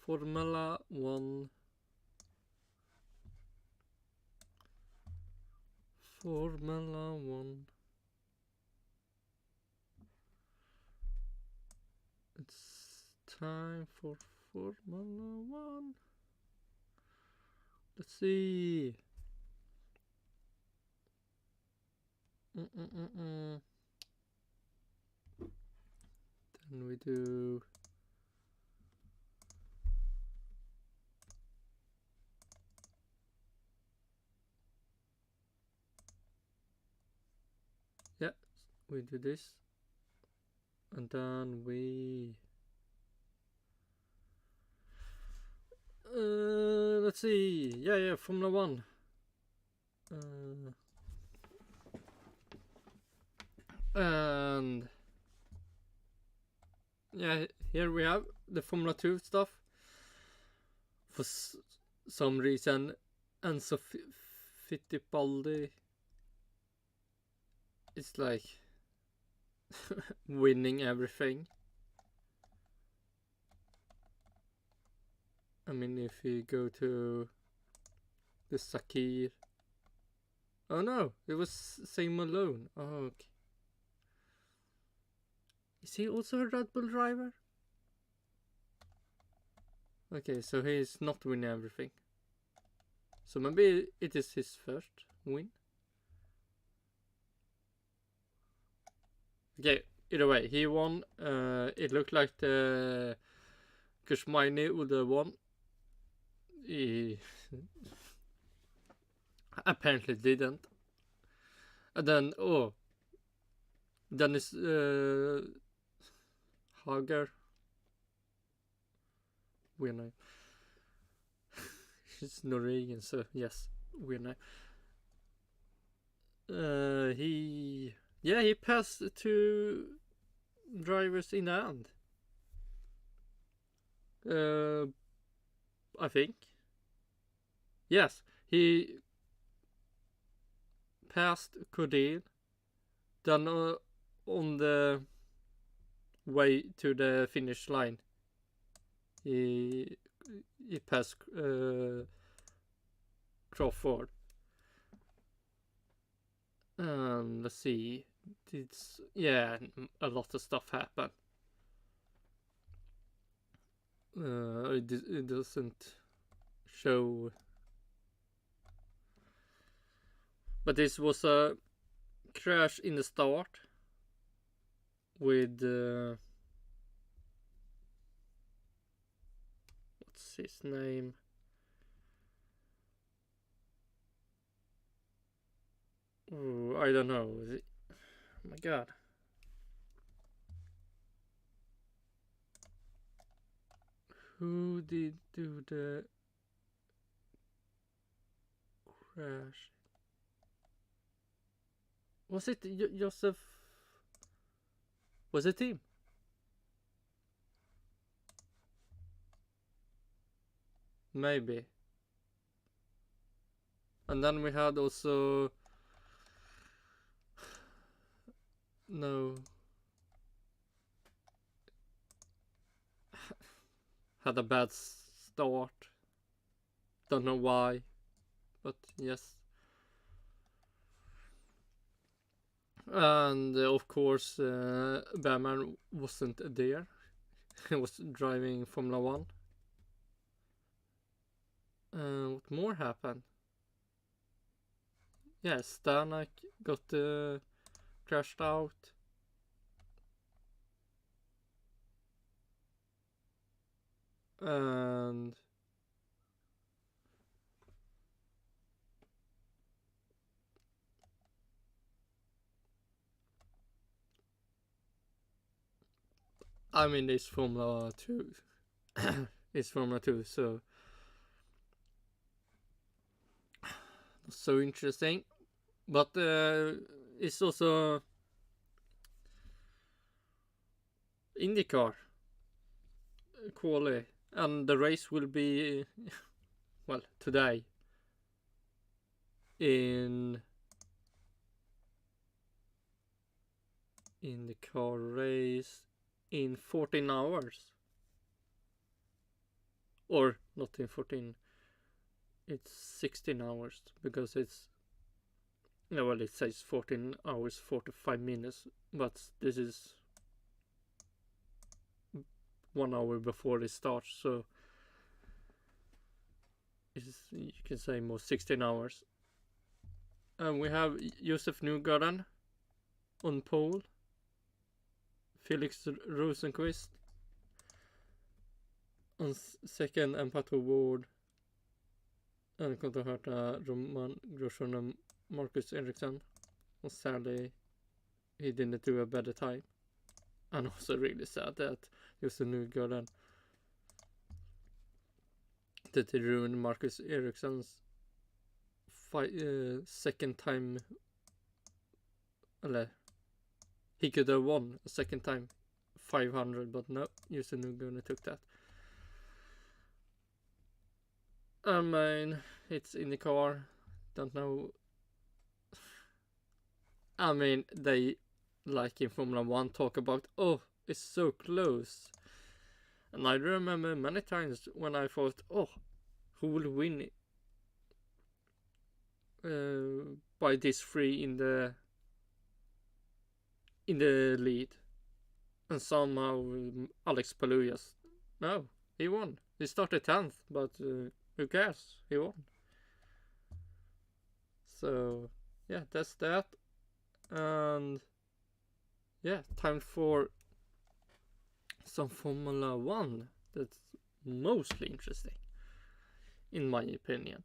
Formula 1. Formula 1. It's time for Formula 1. Let's see. Then we do... Yeah, we do this. And then we... let's see. Yeah, Formula 1. And yeah, here we have the Formula 2 stuff. For some reason, Enzo Fittipaldi is like winning everything. I mean, if you go to the Sakir... Oh no, it was Sam Malone. Oh, okay. Is he also a Red Bull driver? Okay, so he's not winning everything. So maybe it is his first win. Okay, either way, he won. It looked like the Kushmaini would have won. He apparently didn't. And then, Dennis Hager. Winner. He's Norwegian, so yes, winner. He passed 2 drivers in hand. I think. Yes, he passed Cordell. Then on the way to the finish line, he passed Crawford. And let's see. A lot of stuff happened. It doesn't show. But this was a crash in the start with what's his name? Oh, I don't know. Oh my god. Who did do the crash? Was it Joseph? Was it him? Maybe. And then we had also... No. Had a bad start. Don't know why. But yes. And of course, Bearman wasn't there. He was driving Formula 1. What more happened? Yeah, Stanek got crashed out. And I mean, it's Formula 2. It's Formula 2, so interesting. But it's also IndyCar quali, and the race will be well today in the car race in 14 hours. or not in 14. It's 16 hours because it's, no, well, it says 14 hours 45 minutes, but this is 1 hour before it starts, so it's, you can say more 16 hours. And we have Josef Newgarden on pole, Felix Rosenqvist on second, and Pato Ward, and Kontohörta Roman Grosjean and Marcus Ericsson. And sadly, he didn't do a better time. And also really sad that Josef Newgarden, that he ruined Marcus Ericsson's second time. He could have won a second time 500, but no, Josef Newgarden took that. I mean, it's in the car. Don't know. I mean, they, like in Formula 1, talk about, oh, it's so close. And I remember many times when I thought, oh, who will win by this three in the lead? And somehow Alex Palou just, no, he won. He started 10th, but who cares? He won. So, yeah, that's that. And, yeah, time for some Formula 1 that's mostly interesting, in my opinion.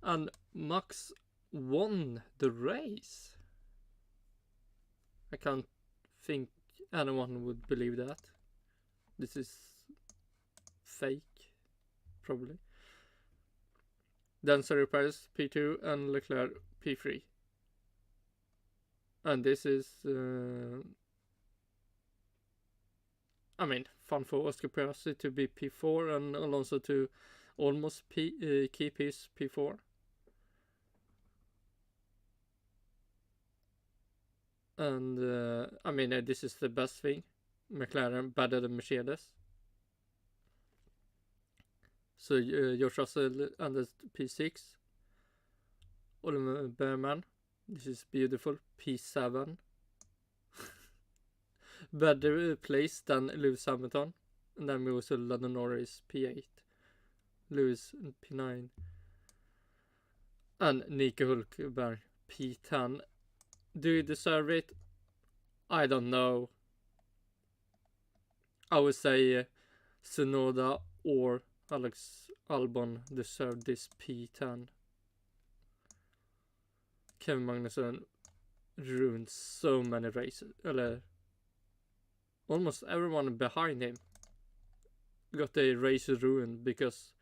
And Max won the race. I can't think anyone would believe that. This is fake, probably. Then Sergio Perez P2 and Leclerc P3. And this is, I mean, fun for Oscar Piastri to be P4 and Alonso to almost keep his P4. And I mean, this is the best thing. McLaren better than Mercedes. So George Russell under P6. Olliver Bearman, this is beautiful, P7. Better place than Lewis Hamilton. And then we also Lando Norris P8. Lewis P9. And Nico Hulkenberg P10. Do you deserve it? I don't know. I would say Tsunoda or Alex Albon deserve this P10. Kevin Magnussen ruined so many races. Almost everyone behind him got a race ruined because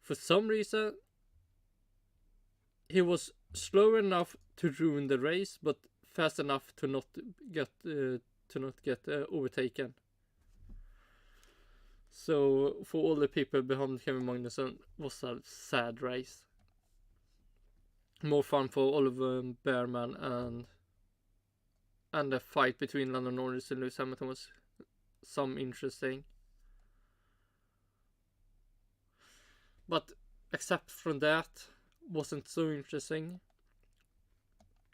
for some reason he was slow enough to ruin the race, but fast enough to not get overtaken. So for all the people behind Kevin Magnussen, was a sad race. More fun for Olliver Bearman, and the fight between Lando Norris and Lewis Hamilton was some interesting. But except from that, wasn't so interesting.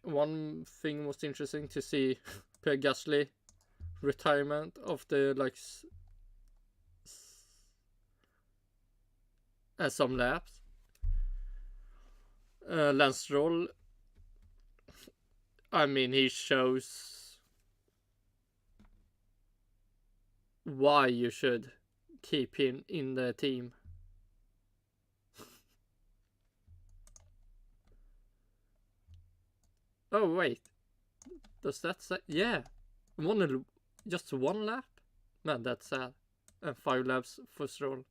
One thing was interesting to see Pierre Gasly retirement of the some laps. Lance Stroll, I mean, he shows why you should keep him in the team. Oh wait, does that say? Yeah, just one lap? Man, that's sad. And 5 laps for Stroll.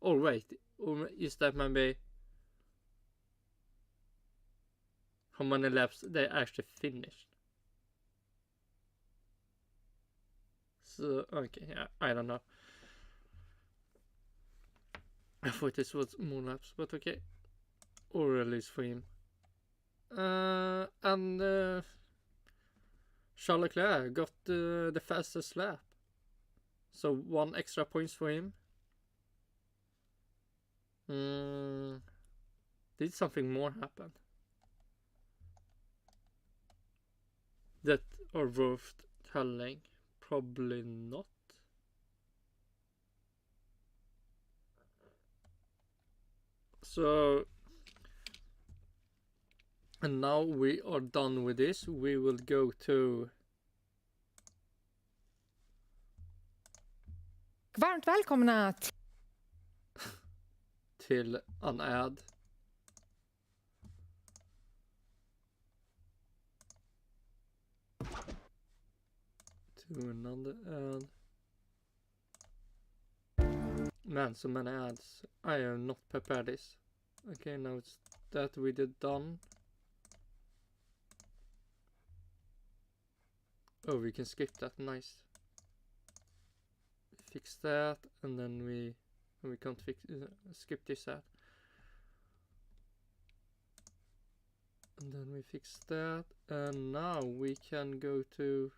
Oh wait, is that maybe how many laps they actually finished? So, okay, yeah, I don't know. I thought this was more laps, but okay. Or at least for him. And Charles Leclerc got the fastest lap. So 1 extra points for him. Did something more happen that are worth telling? Probably not. So, and now we are done with this. We will go to Varmt välkomna till an ad. To another ad. Man, so many ads. I am not prepared this. Okay, now it's that we did done. Oh, we can skip that. Nice. Fix that, and then we can't skip this ad. And then we fix that, and now we can go to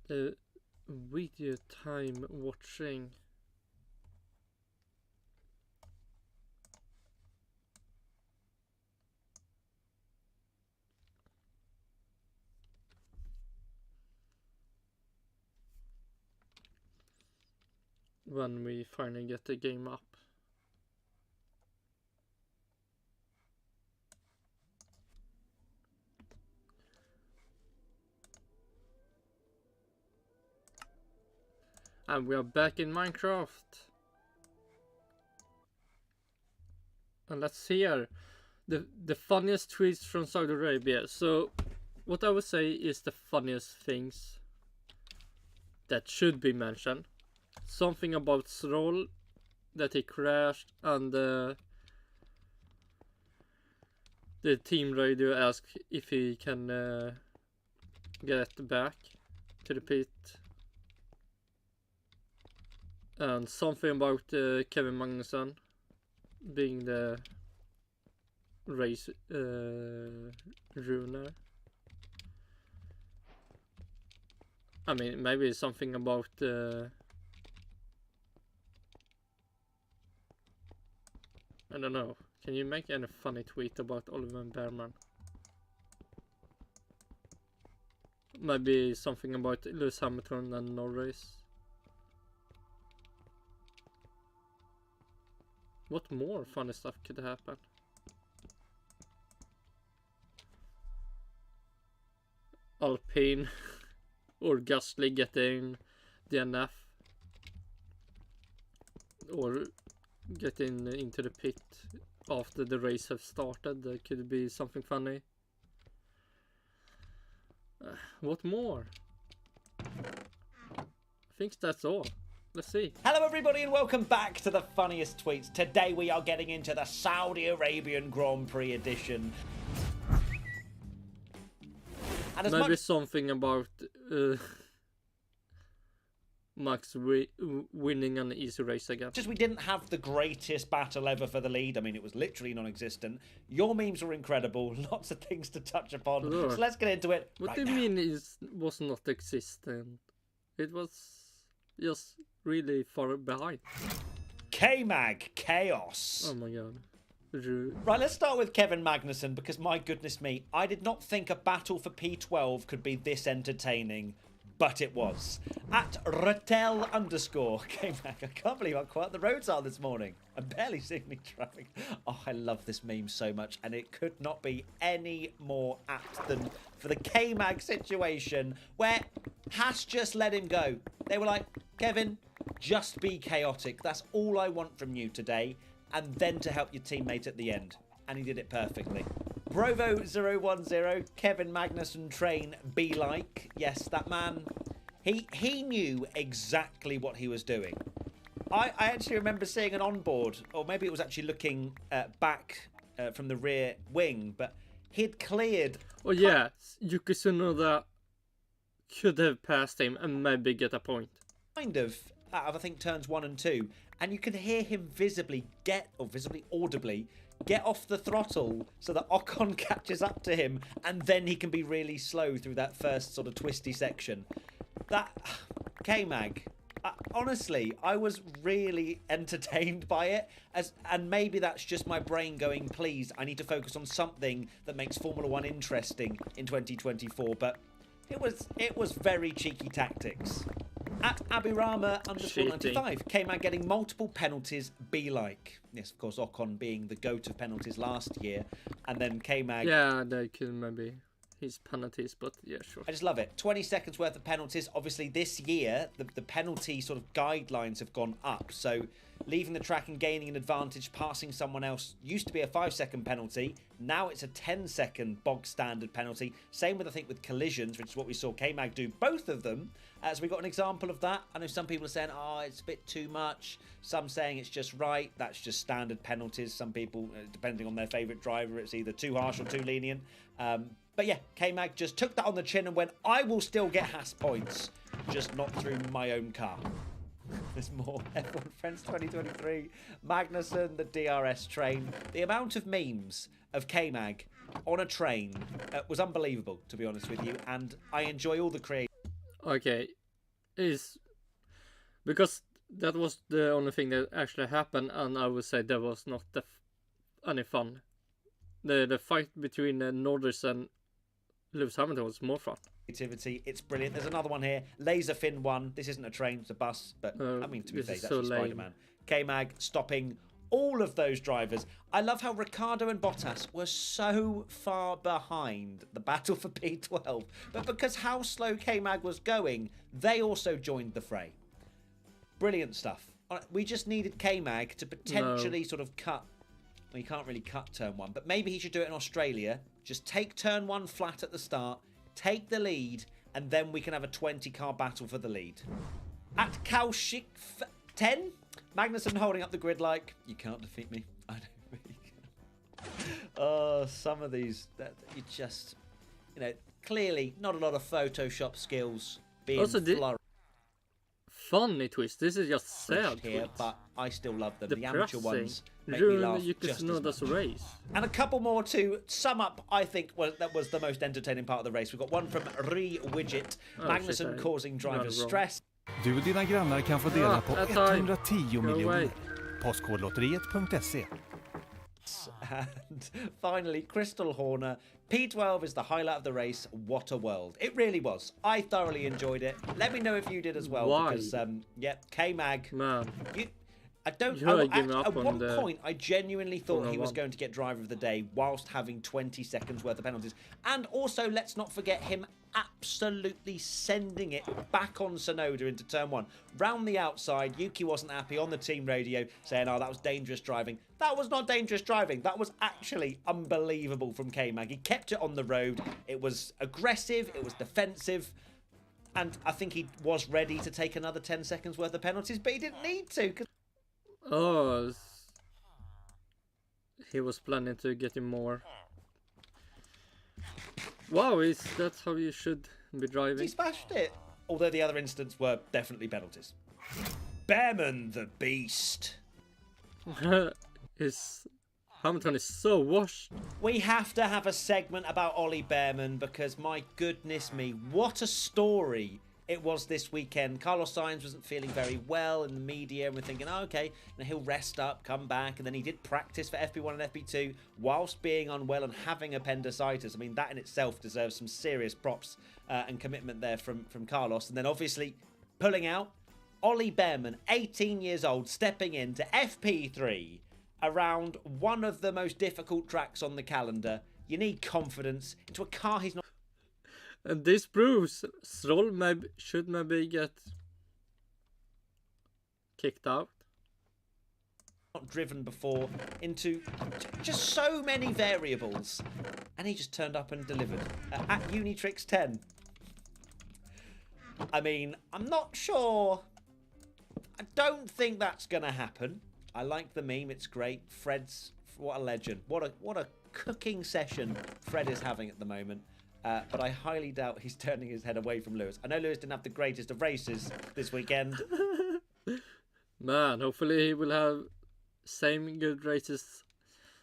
the video time watching. When we finally get the game up. And we are back in Minecraft. And let's hear the funniest tweets from Saudi Arabia. So what I would say is the funniest things that should be mentioned. Something about Stroll, that he crashed, and the team radio asked if he can get back to the pit. And something about Kevin Magnussen being the race ruiner. I mean, maybe something about I don't know. Can you make any funny tweet about Olliver Bearman? Maybe something about Lewis Hamilton and Norris. What more funny stuff could happen? Alpine or Gasly getting DNF or getting into the pit after the race have started. That could be something funny. What more? I think that's all. Let's see. Hello everybody and welcome back to the funniest tweets. Today we are getting into the Saudi Arabian Grand Prix edition. And as maybe something about Max winning an easy race again. Just we didn't have the greatest battle ever for the lead. I mean, it was literally non-existent. Your memes were incredible. Lots of things to touch upon. Sure. So let's get into it. What right do you now. mean was not existent? It was just really far behind. K-Mag Chaos. Oh my god. Right, let's start with Kevin Magnussen because my goodness me, I did not think a battle for P12 could be this entertaining, but it was. At Ratel _ K-Mag, I can't believe how quiet the roads are this morning. I'm barely seeing any traffic. Oh, I love this meme so much, and it could not be any more apt than for the K-Mag situation where Haas just let him go. They were like, Kevin, just be chaotic. That's all I want from you today. And then to help your teammate at the end. And he did it perfectly. Brovo010, Kevin Magnussen train be like. Yes, that man, he knew exactly what he was doing. I actually remember seeing an onboard, or maybe it was actually looking back from the rear wing, but he'd cleared... Oh yeah, Yuki Tsunoda could have passed him and maybe get a point. Kind of, I think, turns 1 and 2. And you can hear him visibly audibly get off the throttle so that Ocon catches up to him, and then he can be really slow through that first sort of twisty section. That K-Mag, honestly, I was really entertained by it, and maybe that's just my brain going, please, I need to focus on something that makes Formula 1 interesting in 2024, but it was very cheeky tactics. At Abirama _95, K-Mag getting multiple penalties be like. Yes, of course, Ocon being the GOAT of penalties last year, and then K-Mag... Yeah, they could maybe his penalties, but yeah, sure. I just love it. 20 seconds worth of penalties. Obviously, this year, the penalty sort of guidelines have gone up. So, leaving the track and gaining an advantage, passing someone else, used to be a 5-second penalty. Now it's a 10-second bog standard penalty. Same with, I think, with collisions, which is what we saw K-Mag do, both of them. So we got an example of that. I know some people are saying, oh, it's a bit too much. Some saying it's just right. That's just standard penalties. Some people, depending on their favourite driver, it's either too harsh or too lenient. But yeah, K-Mag just took that on the chin and went, I will still get Haas points, just not through my own car. There's more F1 Friends 2023. Magnussen, the DRS train. The amount of memes of K-Mag on a train was unbelievable, to be honest with you. And I enjoy all the creators. Okay, is because that was the only thing that actually happened, and I would say that was not any fun. The fight between Norris and Lewis Hamilton was more fun. Creativity, it's brilliant. There's another one here. Laserfin 1. This isn't a train, it's a bus, but I mean, to be fair, it's actually Spider-Man. K-Mag stopping all of those drivers. I love how Ricciardo and Bottas were so far behind the battle for P12, but because how slow K-Mag was going, they also joined the fray. Brilliant stuff. We just needed K-Mag to potentially sort of cut. Well, you can't really cut turn 1, but maybe he should do it in Australia. Just take turn 1 flat at the start, take the lead, and then we can have a 20-car battle for the lead. At Kaushik 10, Magnussen holding up the grid like, you can't defeat me. I don't really can. Oh, some of these, that you just, clearly not a lot of Photoshop skills being flourished. Funny twist. This is just sad here, but I still love them. Depressing. The amateur ones make me laugh just as much. Race. And a couple more to sum up. I think that was the most entertaining part of the race. We've got one from Widget. Magnussen causing drivers stress. Du och dina grannar kan få dela på 110 miljoner. Postkodlotteriet.se. And finally, Crystal Horner. P12 is the highlight of the race. What a world. It really was. I thoroughly enjoyed it. Let me know if you did as well. Why? Because, K-Mag. Man. At one point, I genuinely thought he was going to get driver of the day whilst having 20 seconds worth of penalties. And also, let's not forget him absolutely sending it back on Tsunoda into turn 1. Round the outside, Yuki wasn't happy on the team radio saying, oh, that was dangerous driving. That was not dangerous driving. That was actually unbelievable from K-Mag. He kept it on the road. It was aggressive. It was defensive. And I think he was ready to take another 10 seconds worth of penalties, but he didn't need to. Oh, he was planning to get him more. Wow, that's how you should be driving. He smashed it. Although the other instants were definitely penalties. Bearman the Beast. Hamilton is so washed. We have to have a segment about Ollie Bearman because my goodness me, what a story it was this weekend. Carlos Sainz wasn't feeling very well in the media, and we're thinking, oh, okay, he'll rest up, come back, and then he did practice for FP1 and FP2 whilst being unwell and having appendicitis. I mean, that in itself deserves some serious props and commitment there from Carlos. And then obviously pulling out Ollie Bearman, 18 years old, stepping into FP3 around one of the most difficult tracks on the calendar. You need confidence into a car he's not. And this proves Stroll should maybe get kicked out. Not driven before into just so many variables. And he just turned up and delivered. At Unitrix 10. I mean, I'm not sure. I don't think that's going to happen. I like the meme. It's great. Fred's, what a legend. What a cooking session Fred is having at the moment. But I highly doubt he's turning his head away from Lewis. I know Lewis didn't have the greatest of races this weekend. Man, hopefully he will have same good races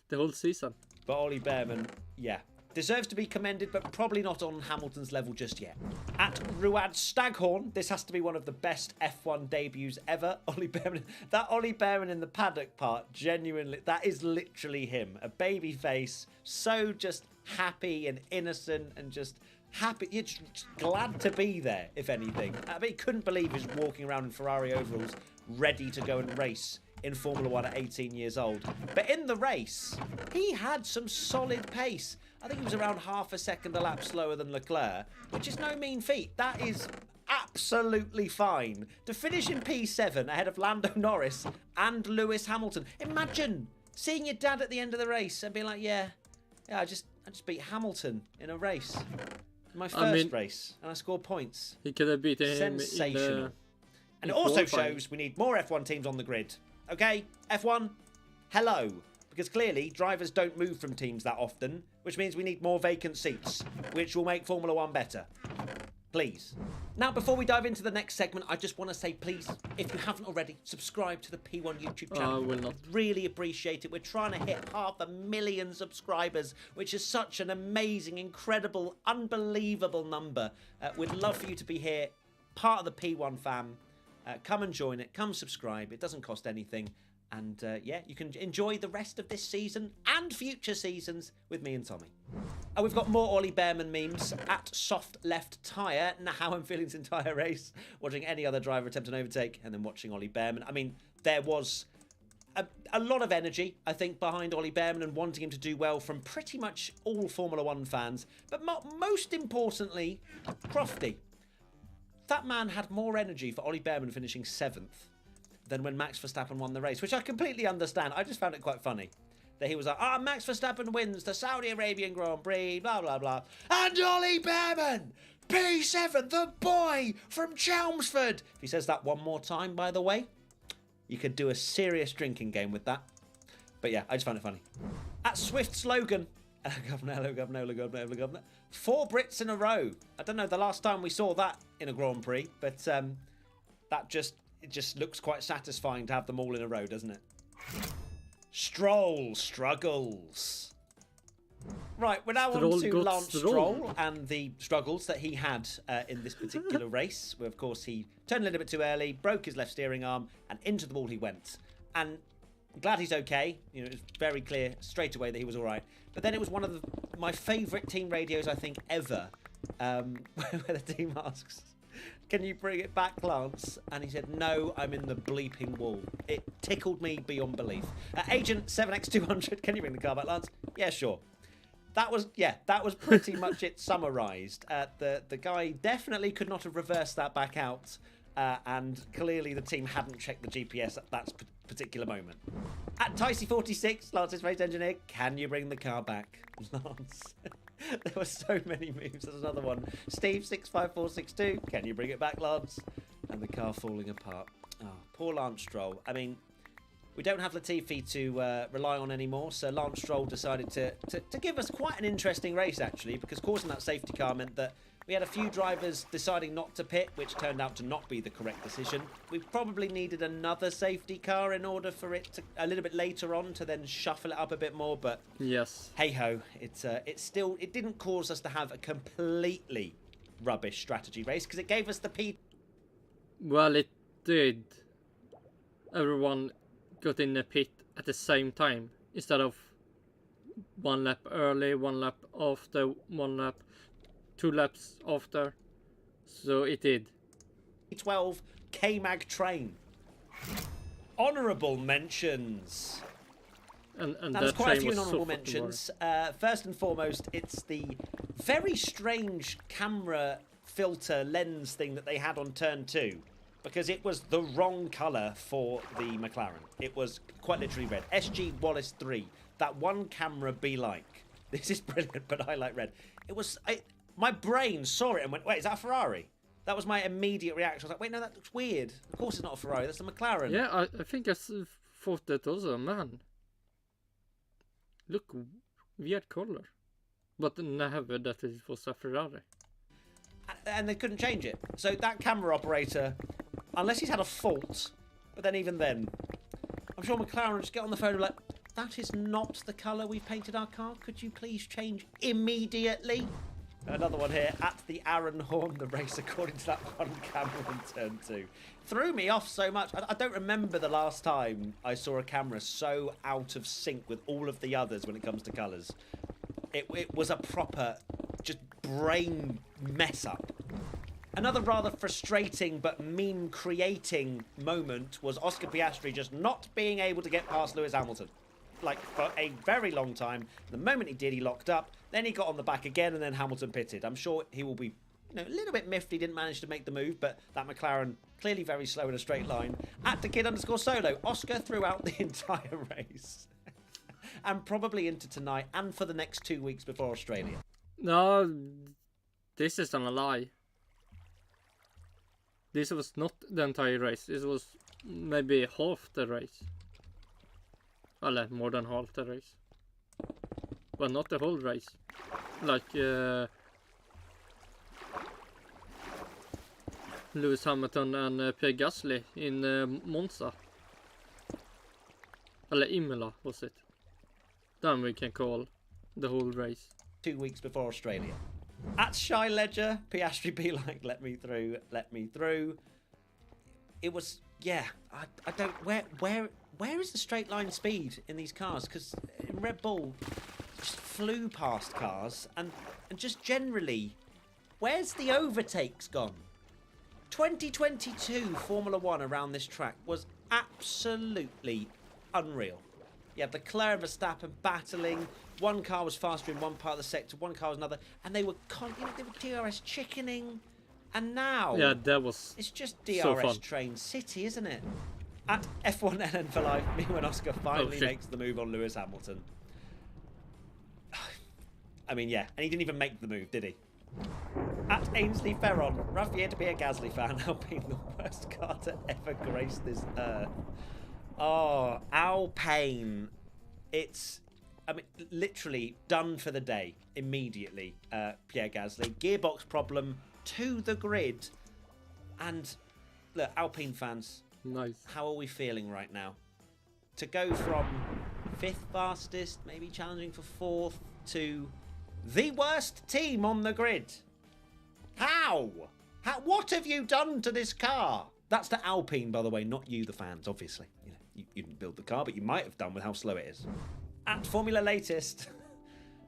the whole season. But Ollie Bearman, yeah, deserves to be commended, but probably not on Hamilton's level just yet. At Ruad Staghorn, this has to be one of the best F1 debuts ever. Ollie Bearman, that Ollie Bearman in the paddock part, genuinely, that is literally him. A baby face, so just happy and innocent and just happy. You're just glad to be there, if anything. I mean, he couldn't believe he was walking around in Ferrari overalls, ready to go and race in Formula 1 at 18 years old. But in the race, he had some solid pace. I think he was around half a second a lap slower than Leclerc, which is no mean feat. That is absolutely fine. To finish in P7 ahead of Lando Norris and Lewis Hamilton. Imagine seeing your dad at the end of the race and being like, yeah, I just beat Hamilton in a race. My first race, and I scored points. He could have beaten him. Sensational. And it also shows we need more F1 teams on the grid. Okay, F1, hello. Because clearly, drivers don't move from teams that often, which means we need more vacant seats, which will make Formula 1 better. Please. Now, before we dive into the next segment, I just want to say, please, if you haven't already, subscribe to the P1 YouTube channel. I will not. Really appreciate it. We're trying to hit 500,000 subscribers, which is such an amazing, incredible, unbelievable number. We'd love for you to be here, part of the P1 fam. Come and join it. Come subscribe. It doesn't cost anything. And yeah, you can enjoy the rest of this season and future seasons with me and Tommy. We've got more Ollie Bearman memes at soft left tyre. Now how I'm feeling this entire race. Watching any other driver attempt an overtake and then watching Ollie Bearman. I mean, there was a lot of energy, I think, behind Ollie Bearman and wanting him to do well from pretty much all Formula 1 fans. But most importantly, Crofty. That man had more energy for Ollie Bearman finishing 7th than when Max Verstappen won the race, which I completely understand. I just found it quite funny that he was like, Max Verstappen wins the Saudi Arabian Grand Prix, blah, blah, blah. And Ollie Bearman, P7, the boy from Chelmsford. If he says that one more time, by the way, you could do a serious drinking game with that. But yeah, I just found it funny. At Swift Slogan, Governor. 4 Brits in a row. I don't know the last time we saw that in a Grand Prix, but it just looks quite satisfying to have them all in a row, doesn't it? Stroll struggles. Right, we're now on to Lance Stroll and the struggles that he had in this particular race, where, of course, he turned a little bit too early, broke his left steering arm, and into the wall he went. And I'm glad he's okay. You know, it was very clear straight away that he was all right. But then it was one of my favourite team radios, I think, ever, where the team asks, can you bring it back, Lance? And he said, no, I'm in the bleeping wall. It tickled me beyond belief. Agent 7X200, can you bring the car back, Lance? Yeah, sure. That was pretty much it summarised. The guy definitely could not have reversed that back out. And clearly the team hadn't checked the GPS at that particular moment. At Ticey46, Lance's race engineer, can you bring the car back, Lance? There were so many moves. There's another one. Steve65462, can you bring it back, Lance? And the car falling apart. Oh, poor Lance Stroll. I mean, we don't have Latifi to rely on anymore, so Lance Stroll decided to give us quite an interesting race, actually, because causing that safety car meant that we had a few drivers deciding not to pit, which turned out to not be the correct decision. We probably needed another safety car in order for it to, a little bit later on, to then shuffle it up a bit more, but yes, hey-ho, it didn't cause us to have a completely rubbish strategy race, because it gave us the P... Well, it did. Everyone got in the pit at the same time, instead of 1 lap early, 1 lap after, 1 lap... 2 laps after, so it did. 12 K-Mag train. Honourable mentions. And there's quite a few honourable mentions. First and foremost, it's the very strange camera filter lens thing that they had on turn 2, because it was the wrong colour for the McLaren. It was quite literally red. SG Wallace 3. That one camera be like. This is brilliant, but I like red. It was... my brain saw it and went, wait, is that a Ferrari? That was my immediate reaction. I was like, wait, no, that looks weird. Of course it's not a Ferrari, that's a McLaren. Yeah, I think I thought that also, man. Look, weird color. But never that it was a Ferrari. And they couldn't change it. So that camera operator, unless he's had a fault, but then even then, I'm sure McLaren would just get on the phone and be like, that is not the colour we've painted our car. Could you please change immediately? Another one here at the Aaron Horn, the race according to that one camera in turn 2. Threw me off so much. I don't remember the last time I saw a camera so out of sync with all of the others when it comes to colours. It was a proper, just brain mess up. Another rather frustrating but meme-creating moment was Oscar Piastri just not being able to get past Lewis Hamilton. Like, for a very long time. The moment he did, he locked up. Then he got on the back again, and then Hamilton pitted. I'm sure he will be, a little bit miffed he didn't manage to make the move, but that McLaren, clearly very slow in a straight line. At the kid_solo, Oscar throughout the entire race. And probably into tonight, and for the next 2 weeks before Australia. No, this isn't a lie. This was not the entire race. This was maybe half the race. Well, more than half the race. But not the whole race. Like Lewis Hamilton and Pierre Gasly in Monza. Eller Imola was it. Then we can call the whole race. 2 weeks before Australia. At Shy Ledger, Piastri be like, let me through, let me through. It was, yeah, I don't, where is the straight line speed in these cars? Because in Red Bull, just flew past cars, and just generally, where's the overtakes gone? 2022 Formula 1 around this track was absolutely unreal. You had Leclerc and Verstappen battling. One car was faster in one part of the sector, one car was another, and they were they were DRS chickening. And now, yeah, that was it's just DRS so Train City, isn't it? At F1NN for life, me when Oscar finally makes the move on Lewis Hamilton. I mean, yeah, and he didn't even make the move, did he? At Ainsley Ferron, rough year to be a Gasly fan, Alpine the worst car to ever grace this earth. Oh, Alpine. It's, I mean, literally done for the day immediately, Pierre Gasly. Gearbox problem to the grid. And look, Alpine fans, nice. How are we feeling right now? To go from 5th fastest, maybe challenging for 4th, to the worst team on the grid. How? What have you done to this car? That's the Alpine, by the way, not you, the fans, obviously. You didn't build the car, but you might have done with how slow it is. At Formula Latest,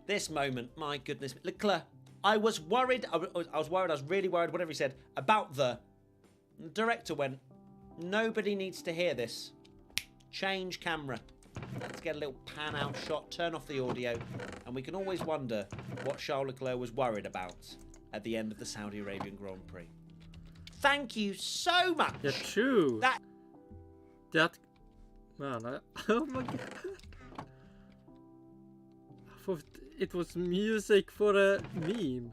this moment, my goodness. Leclerc, I was worried, I was really worried, whatever he said, about the director went, nobody needs to hear this. Change camera. Let's get a little pan out shot, turn off the audio, and we can always wonder what Charles Leclerc was worried about at the end of the Saudi Arabian Grand Prix. Thank you so much. Yeah, true. That man, oh my god. I thought it was music for a meme.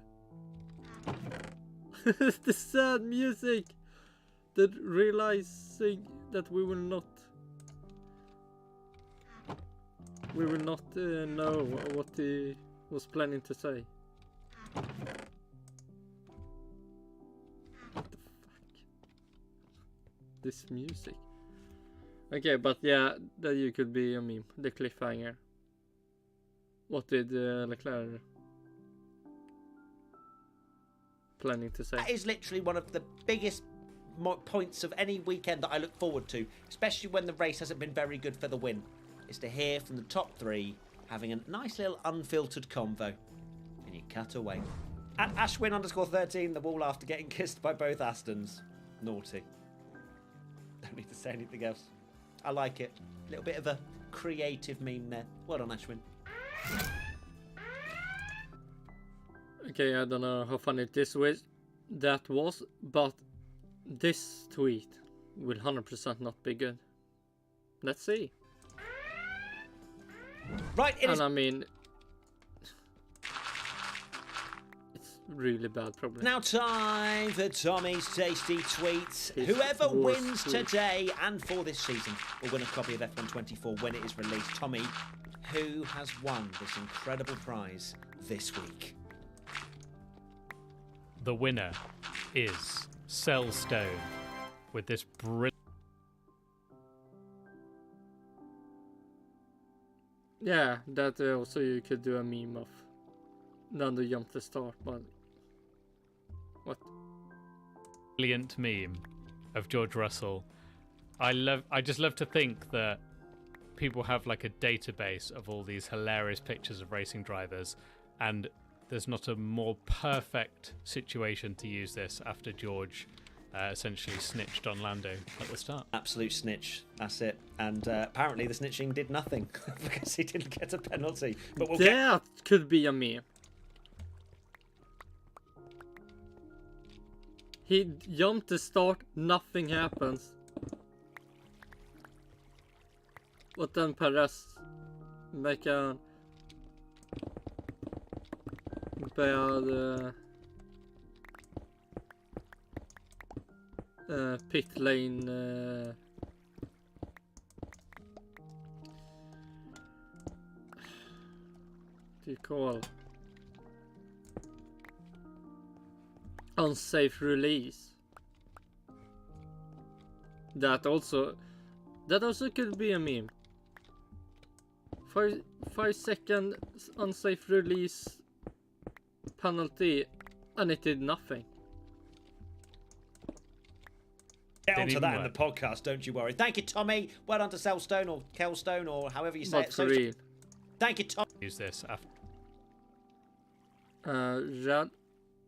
The sad music. That realizing that we will not know what he was planning to say. What the fuck? This music. Okay, but yeah, that you could be a meme. The cliffhanger. What did Leclerc planning to say? That is literally one of the biggest points of any weekend that I look forward to, especially when the race hasn't been very good for the win, is to hear from the top 3 having a nice little unfiltered convo. And you cut away. At Ashwin_13, the wall after getting kissed by both Astons. Naughty. Don't need to say anything else. I like it. A little bit of a creative meme there. Well done, Ashwin. Okay, I don't know how funny that was, but this tweet will 100% not be good. Let's see. Right, and I mean, it's really bad probably. Now time for Tommy's tasty tweets. Whoever wins today and for this season will win a copy of F124 when it is released. Tommy, who has won this incredible prize this week? The winner is Cellstone with this brilliant. Yeah, that also you could do a meme of. Nando jumped the start, but what? Brilliant meme of George Russell. I just love to think that people have like a database of all these hilarious pictures of racing drivers, and there's not a more perfect situation to use this after George essentially snitched on Lando at the start. Absolute snitch, that's it. And apparently the snitching did nothing because he didn't get a penalty. But that could be a meme. He jumped the start, nothing happens. But then Perez make a bad pit lane do you call unsafe release. That also could be a meme. 5 second unsafe release penalty, and it did nothing. Get onto that in the podcast, don't you worry. Thank you, Tommy. Well done to Cellstone or Kelstone or however you say it. So, thank you, Tom. Use this after. Red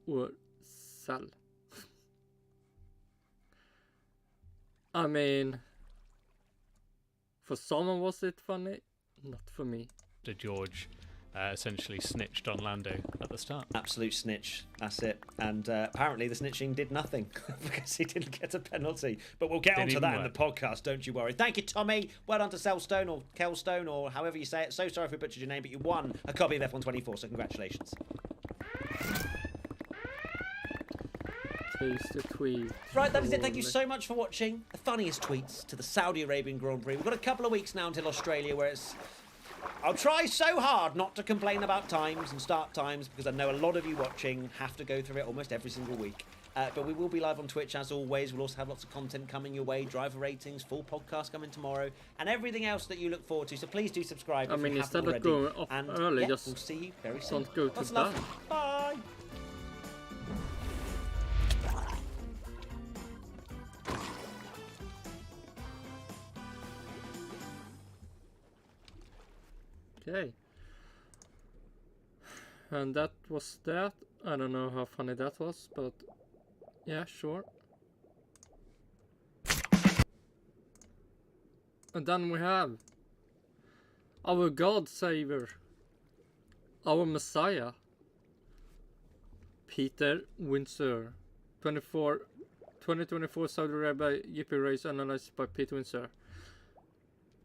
or Cell. I mean, for someone was it funny? Not for me. George essentially snitched on Lando at the start. Absolute snitch, that's it. And apparently the snitching did nothing because he didn't get a penalty. But we'll get onto that in the podcast, don't you worry. Thank you, Tommy. Well done to Cellstone or Kelstone or however you say it. So sorry if we butchered your name, but you won a copy of F124, so congratulations. The tweet. Right, that is it. Thank you so much for watching the funniest tweets to the Saudi Arabian Grand Prix. We've got a couple of weeks now until Australia, where it's... I'll try so hard not to complain about times and start times, because I know a lot of you watching have to go through it almost every single week. But we will be live on Twitch as always. We'll also have lots of content coming your way, driver ratings, full podcast coming tomorrow, and everything else that you look forward to. So please do subscribe if you haven't already. Instead of going off early, we'll just see you very soon. don't go to bed. Bye. Okay. And that was that. I don't know how funny that was, but yeah, sure. And then we have our God Savior, our Messiah, Peter Windsor, 2024 Saudi Arabia GP race analyzed by Peter Windsor.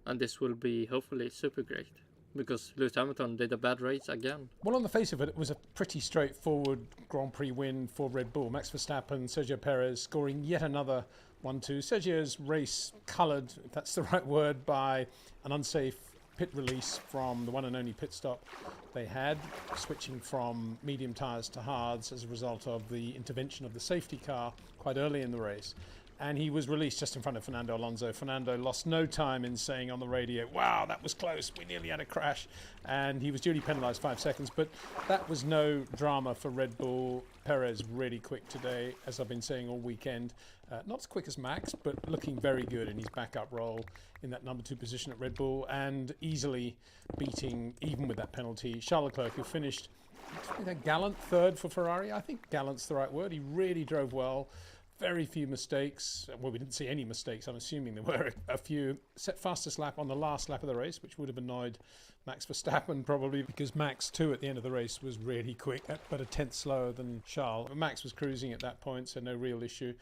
And this will be hopefully super great, because Lewis Hamilton did a bad race again. Well, on the face of it, it was a pretty straightforward Grand Prix win for Red Bull. Max Verstappen, Sergio Perez scoring yet another 1-2. Sergio's race coloured, if that's the right word, by an unsafe pit release from the one and only pit stop they had, switching from medium tyres to hards as a result of the intervention of the safety car quite early in the race. And he was released just in front of Fernando Alonso. Fernando lost no time in saying on the radio, wow, that was close, we nearly had a crash. And he was duly penalised 5 seconds, but that was no drama for Red Bull. Perez really quick today, as I've been saying all weekend. Not as quick as Max, but looking very good in his backup role in that number 2 position at Red Bull, and easily beating, even with that penalty, Charles Leclerc, who finished a gallant third for Ferrari. I think gallant's the right word. He really drove well. Very few mistakes. Well, we didn't see any mistakes. I'm assuming there were a few. Set fastest lap on the last lap of the race, which would have annoyed Max Verstappen probably, because Max too at the end of the race was really quick, but a tenth slower than Charles. Max was cruising at that point, so no real issue.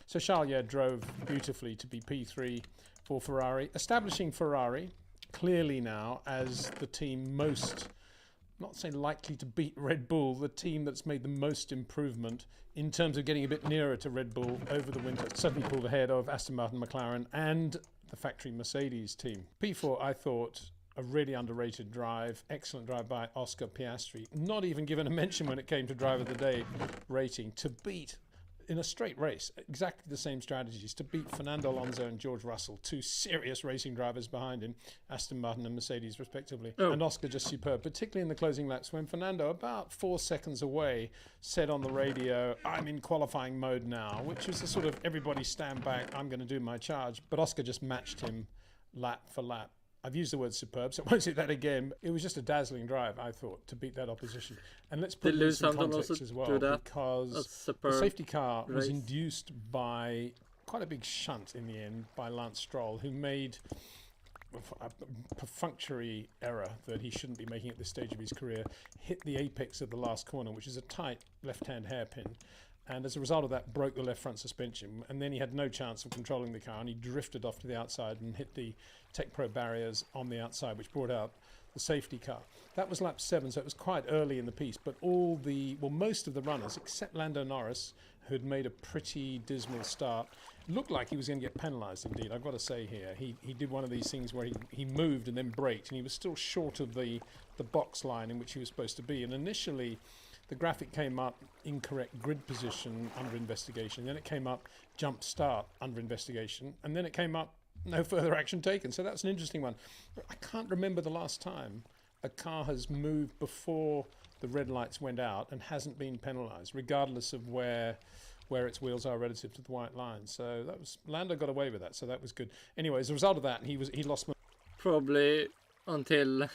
So Charles, yeah, drove beautifully to be P3 for Ferrari, establishing Ferrari clearly now as the team most, not saying likely to beat Red Bull, the team that's made the most improvement in terms of getting a bit nearer to Red Bull over the winter. Suddenly pulled ahead of Aston Martin, McLaren and the factory Mercedes team. P4, I thought, a really underrated drive. Excellent drive by Oscar Piastri. Not even given a mention when it came to Driver of the Day rating. To beat in a straight race, exactly the same strategies to beat Fernando Alonso and George Russell, two serious racing drivers behind him, Aston Martin and Mercedes respectively. And Oscar just superb, particularly in the closing laps when Fernando, about 4 seconds away, said on the radio, "I'm in qualifying mode now," which was the sort of everybody stand back, I'm going to do my charge. But Oscar just matched him lap for lap. I've used the word superb, so I won't say that again. It was just a dazzling drive, I thought, to beat that opposition. And let's put it in some context as well, because the safety car was induced by quite a big shunt in the end by Lance Stroll, who made a perfunctory error that he shouldn't be making at this stage of his career, hit the apex of the last corner, which is a tight left-hand hairpin. And as a result of that, broke the left front suspension. And then he had no chance of controlling the car, and he drifted off to the outside and hit the Tech Pro barriers on the outside, which brought out the safety car. That was lap 7, so it was quite early in the piece. But most of the runners, except Lando Norris, who'd made a pretty dismal start, looked like he was going to get penalised indeed, I've got to say here. He did one of these things where he moved and then braked, and he was still short of the box line in which he was supposed to be. And initially, the graphic came up incorrect grid position under investigation. Then it came up jump start under investigation. And then it came up no further action taken. So that's an interesting one. I can't remember the last time a car has moved before the red lights went out and hasn't been penalised, regardless of where its wheels are relative to the white line. So that was Lando got away with that. So that was good. Anyway, as a result of that, he lost probably until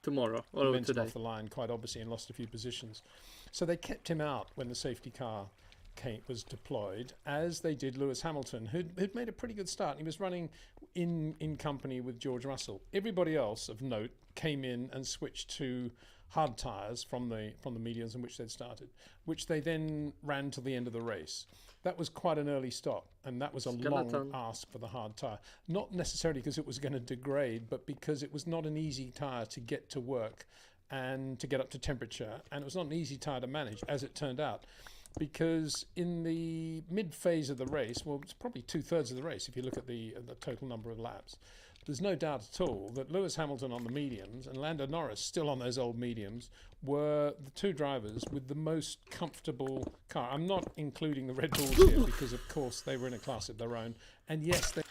tomorrow or today. Off the line quite obviously and lost a few positions. So they kept him out when the safety car was deployed, as they did Lewis Hamilton, who'd made a pretty good start. He was running in company with George Russell. Everybody else of note came in and switched to hard tyres from the mediums in which they'd started, which they then ran to the end of the race. That was quite an early stop, and that was a long ask for the hard tyre. Not necessarily because it was going to degrade, but because it was not an easy tyre to get to work and to get up to temperature, and it was not an easy tyre to manage, as it turned out. Because in the mid-phase of the race, well, it's probably 2/3 of the race if you look at the total number of laps, there's no doubt at all that Lewis Hamilton on the mediums and Lando Norris still on those old mediums were the two drivers with the most comfortable car. I'm not including the Red Bulls here because, of course, they were in a class of their own. And yes, they...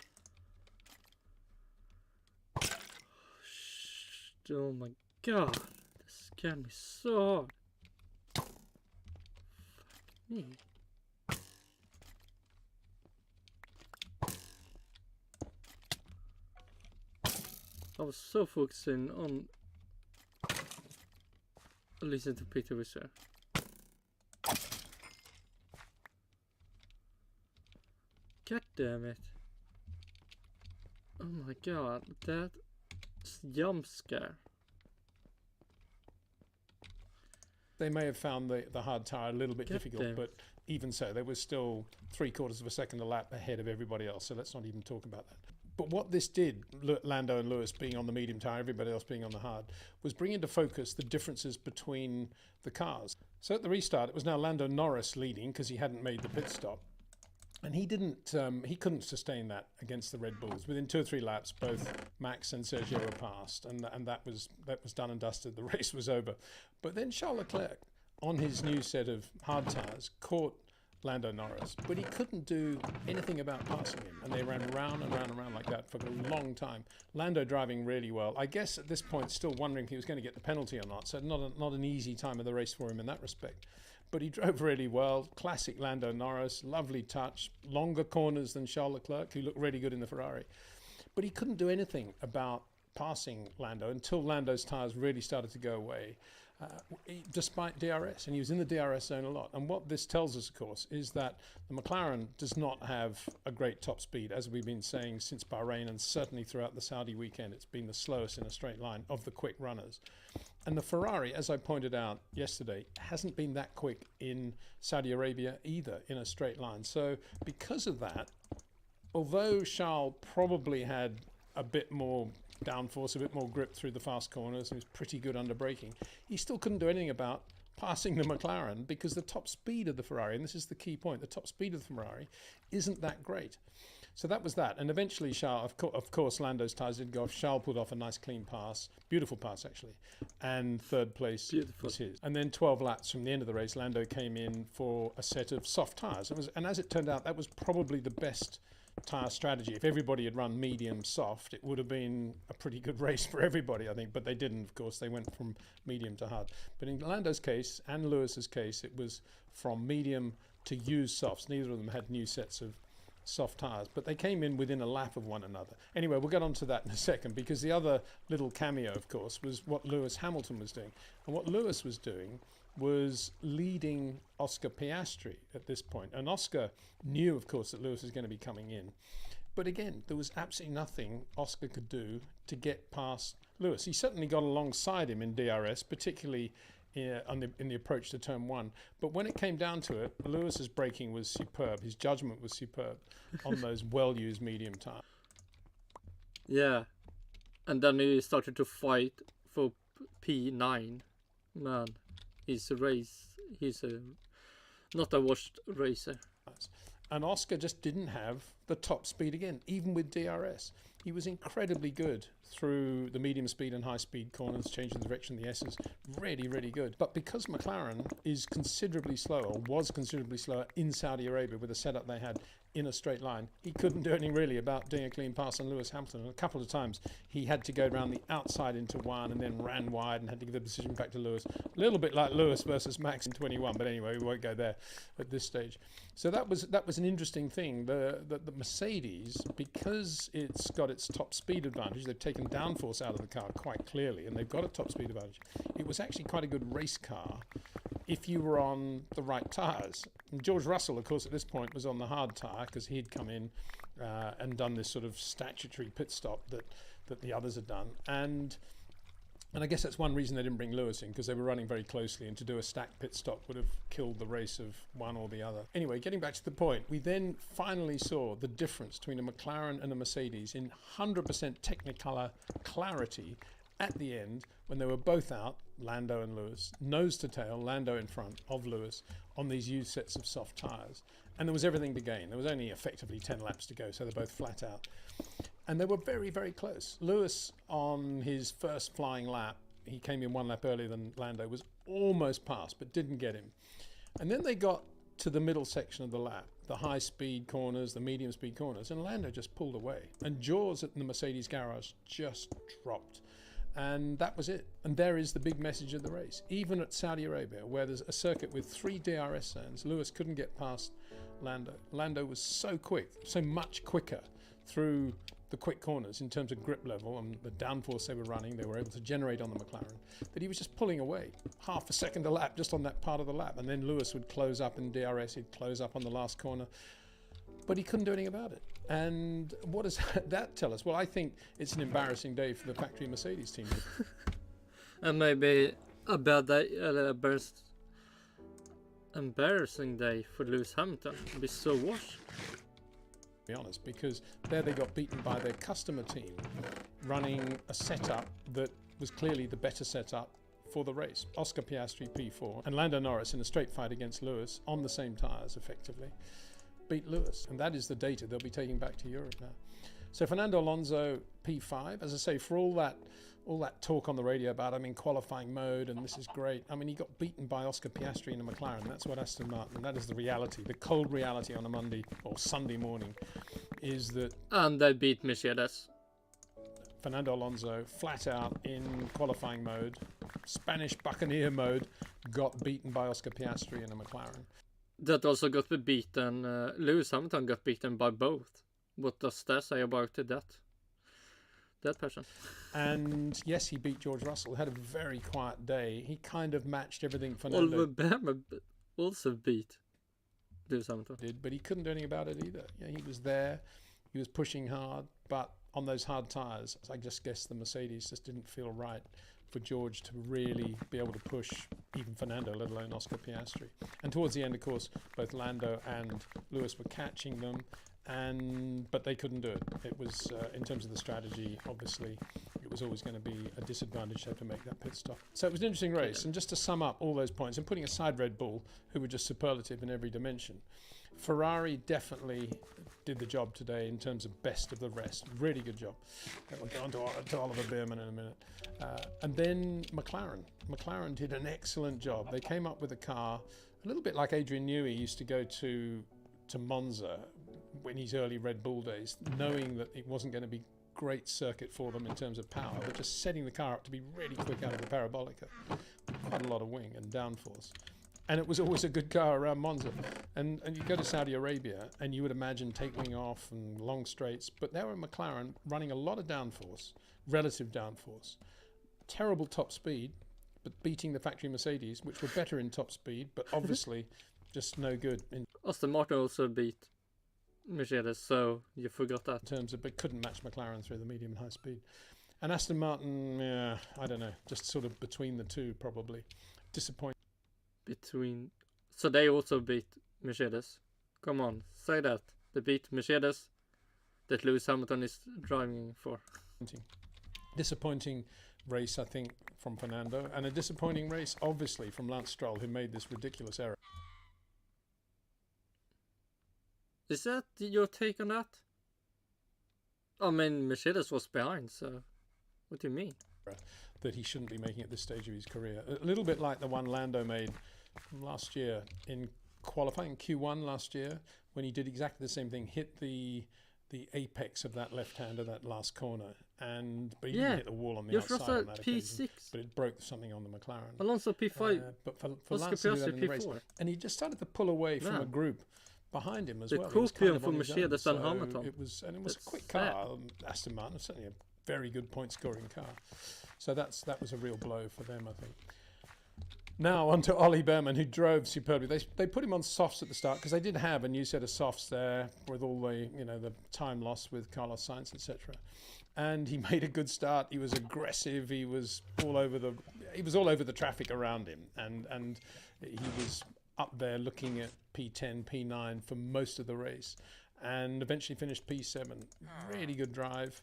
Oh my god, this scared me so hard. Me. I was so focusing on listening to Peter Visser. God damn it. Oh my god, that jump scare. They may have found the hard tyre a little bit difficult, but even so, they were still 3/4 of a second a lap ahead of everybody else, so let's not even talk about that. But what this did, Lando and Lewis being on the medium tyre, everybody else being on the hard, was bring into focus the differences between the cars. So at the restart, it was now Lando Norris leading because he hadn't made the pit stop. And he couldn't sustain that against the Red Bulls. Within 2 or 3 laps, both Max and Sergio were passed, and that was done and dusted. The race was over. But then Charles Leclerc, on his new set of hard tyres, caught Lando Norris, but he couldn't do anything about passing him, and they ran round and round and round like that for a long time. Lando driving really well. I guess at this point, still wondering if he was going to get the penalty or not. So not an easy time of the race for him in that respect. But he drove really well. Classic Lando Norris, lovely touch, longer corners than Charles Leclerc, who looked really good in the Ferrari. But he couldn't do anything about passing Lando until Lando's tyres really started to go away, despite DRS. And he was in the DRS zone a lot. And what this tells us, of course, is that the McLaren does not have a great top speed, as we've been saying since Bahrain, and certainly throughout the Saudi weekend. It's been the slowest in a straight line of the quick runners. And the Ferrari, as I pointed out yesterday, hasn't been that quick in Saudi Arabia either in a straight line. So because of that, although Charles probably had a bit more downforce, a bit more grip through the fast corners, and was pretty good under braking, he still couldn't do anything about passing the McLaren because the top speed of the Ferrari, and this is the key point, the top speed of the Ferrari isn't that great. So that was that. And eventually, Charles, of course, Lando's tyres did go off. Charles pulled off a nice clean pass. Beautiful pass, actually. And third place was his. And then 12 laps from the end of the race, Lando came in for a set of soft tyres. And as it turned out, that was probably the best tyre strategy. If everybody had run medium soft, it would have been a pretty good race for everybody, I think. But they didn't, of course. They went from medium to hard. But in Lando's case and Lewis's case, it was from medium to used softs. Neither of them had new sets of soft tyres, but they came in within a lap of one another. Anyway, we'll get on to that in a second, because the other little cameo, of course, was what Lewis Hamilton was doing. And what Lewis was doing was leading Oscar Piastri at this point. And Oscar knew, of course, that Lewis was going to be coming in. But again, there was absolutely nothing Oscar could do to get past Lewis. He certainly got alongside him in DRS, particularly in the approach to turn one. But when it came down to it, Lewis's braking was superb. His judgment was superb on those well-used medium tyres. Yeah. And then he started to fight for P9. Man, he's not a washed racer. And Oscar just didn't have the top speed again, even with DRS. He was incredibly good through the medium speed and high speed corners, changing the direction of the S's. Really, really good. But because McLaren is considerably slower, or was considerably slower in Saudi Arabia with the setup they had in a straight line, he couldn't do anything really about doing a clean pass on Lewis Hamilton. And a couple of times he had to go around the outside into one and then ran wide and had to give the decision back to Lewis. A little bit like Lewis versus Max in 21, but anyway, we won't go there at this stage. So that was an interesting thing. The Mercedes, because it's got its top speed advantage, they've taken downforce out of the car quite clearly, and they've got a top speed advantage. It was actually quite a good race car if you were on the right tyres. And George Russell, of course, at this point was on the hard tyre because he'd come in and done this sort of statutory pit stop that the others had done. And I guess that's one reason they didn't bring Lewis in, because they were running very closely, and to do a stacked pit stop would have killed the race of one or the other. Anyway, getting back to the point, we then finally saw the difference between a McLaren and a Mercedes in 100% Technicolor clarity at the end, when they were both out, Lando and Lewis, nose to tail, Lando in front of Lewis on these used sets of soft tyres. And there was everything to gain. There was only effectively 10 laps to go, so they're both flat out. And they were very, very close. Lewis, on his first flying lap, he came in one lap earlier than Lando, was almost past, but didn't get him. And then they got to the middle section of the lap, the high speed corners, the medium speed corners, and Lando just pulled away. And jaws at the Mercedes garage just dropped. And that was it. And there is the big message of the race. Even at Saudi Arabia, where there's a circuit with 3 DRS zones, Lewis couldn't get past Lando. Lando was so quick, so much quicker through the quick corners in terms of grip level and the downforce they were running, they were able to generate on the McLaren, that he was just pulling away half a second a lap just on that part of the lap. And then Lewis would close up in DRS, he'd close up on the last corner. But he couldn't do anything about it. And what does that tell us? Well, I think it's an embarrassing day for the factory Mercedes team. And maybe a bad day, embarrassing day for Lewis Hamilton. To be so washed. To be honest, because there they got beaten by their customer team running a setup that was clearly the better setup for the race. Oscar Piastri P4 and Lando Norris in a straight fight against Lewis on the same tyres effectively beat Lewis, and that is the data they'll be taking back to Europe now. So Fernando Alonso P5, as I say, for all that talk on the radio about him in qualifying mode and this is great, I mean, he got beaten by Oscar Piastri in a McLaren. That's what Aston Martin, that is the reality, the cold reality on a Monday or Sunday morning is that. And they beat Mercedes. Fernando Alonso, flat out in qualifying mode, Spanish Buccaneer mode, got beaten by Oscar Piastri in a McLaren. That also got beaten. Lewis Hamilton got beaten by both. What does that say about that person? And yes, he beat George Russell. Had a very quiet day. He kind of matched everything Fernando Olliver Bearman also beat Lewis Hamilton. did, but he couldn't do anything about it either. Yeah, he was there. He was pushing hard, but on those hard tyres, I just guess the Mercedes just didn't feel right for George to really be able to push even Fernando, let alone Oscar Piastri. And towards the end, of course, both Lando and Lewis were catching them, but they couldn't do it. It was, in terms of the strategy, obviously, it was always going to be a disadvantage to have to make that pit stop. So it was an interesting race. And just to sum up all those points, and putting aside Red Bull, who were just superlative in every dimension, Ferrari definitely did the job today in terms of best of the rest. Really good job. We'll get on to Olliver Bearman in a minute. And then McLaren. McLaren did an excellent job. They came up with a car, a little bit like Adrian Newey used to go to Monza in his early Red Bull days, knowing that it wasn't going to be great circuit for them in terms of power, but just setting the car up to be really quick out of the parabolica. Quite a lot of wing and downforce. And it was always a good car around Monza. And you go to Saudi Arabia and you would imagine take wing off and long straights, but there were McLaren running a lot of downforce, relative downforce. Terrible top speed, but beating the factory Mercedes, which were better in top speed, but obviously just no good in Aston Martin also beat Mercedes, so you forgot that. terms of, but couldn't match McLaren through the medium and high speed. And Aston Martin, yeah, I don't know, just sort of between the two probably. Disappointing. So they also beat Mercedes. Come on, say that. They beat Mercedes that Lewis Hamilton is driving for. Disappointing race, I think, from Fernando, and a disappointing race, obviously, from Lance Stroll, who made this ridiculous error. Is that your take on that? I mean, Mercedes was behind, so what do you mean? That he shouldn't be making at this stage of his career. A little bit like the one Lando made last year in qualifying Q1 last year, when he did exactly the same thing, hit the apex of that left-hander, that last corner, but he didn't hit the wall on the outside on that occasion, P6. but it broke something on the McLaren. Alonso P5. But for Lance to do that in the race, and he just started to pull away from a group behind him as well. The copium for Mercedes and Hamilton. It was a quick car. Aston Martin, certainly a very good point-scoring car. So that was a real blow for them, I think. Now on to Ollie Bearman, who drove superbly. They put him on softs at the start because they did have a new set of softs there with all the time lost with Carlos Sainz, etc. And he made a good start. He was aggressive. He was all over the traffic around him, and he was up there looking at P10, P9 for most of the race, and eventually finished P7. Really good drive.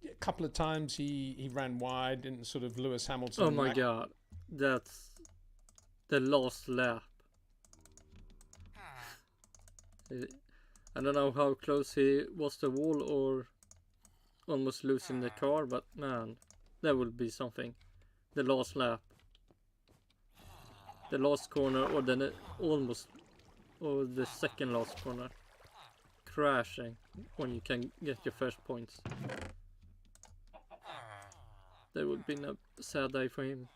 A couple of times he ran wide in sort of Lewis Hamilton. Oh my God, that's the last lap. I don't know how close he was to the wall or almost losing the car, but man, that would be something. The last lap, the last corner, or then or the second last corner, crashing when you can get your first points. That would be a sad day for him.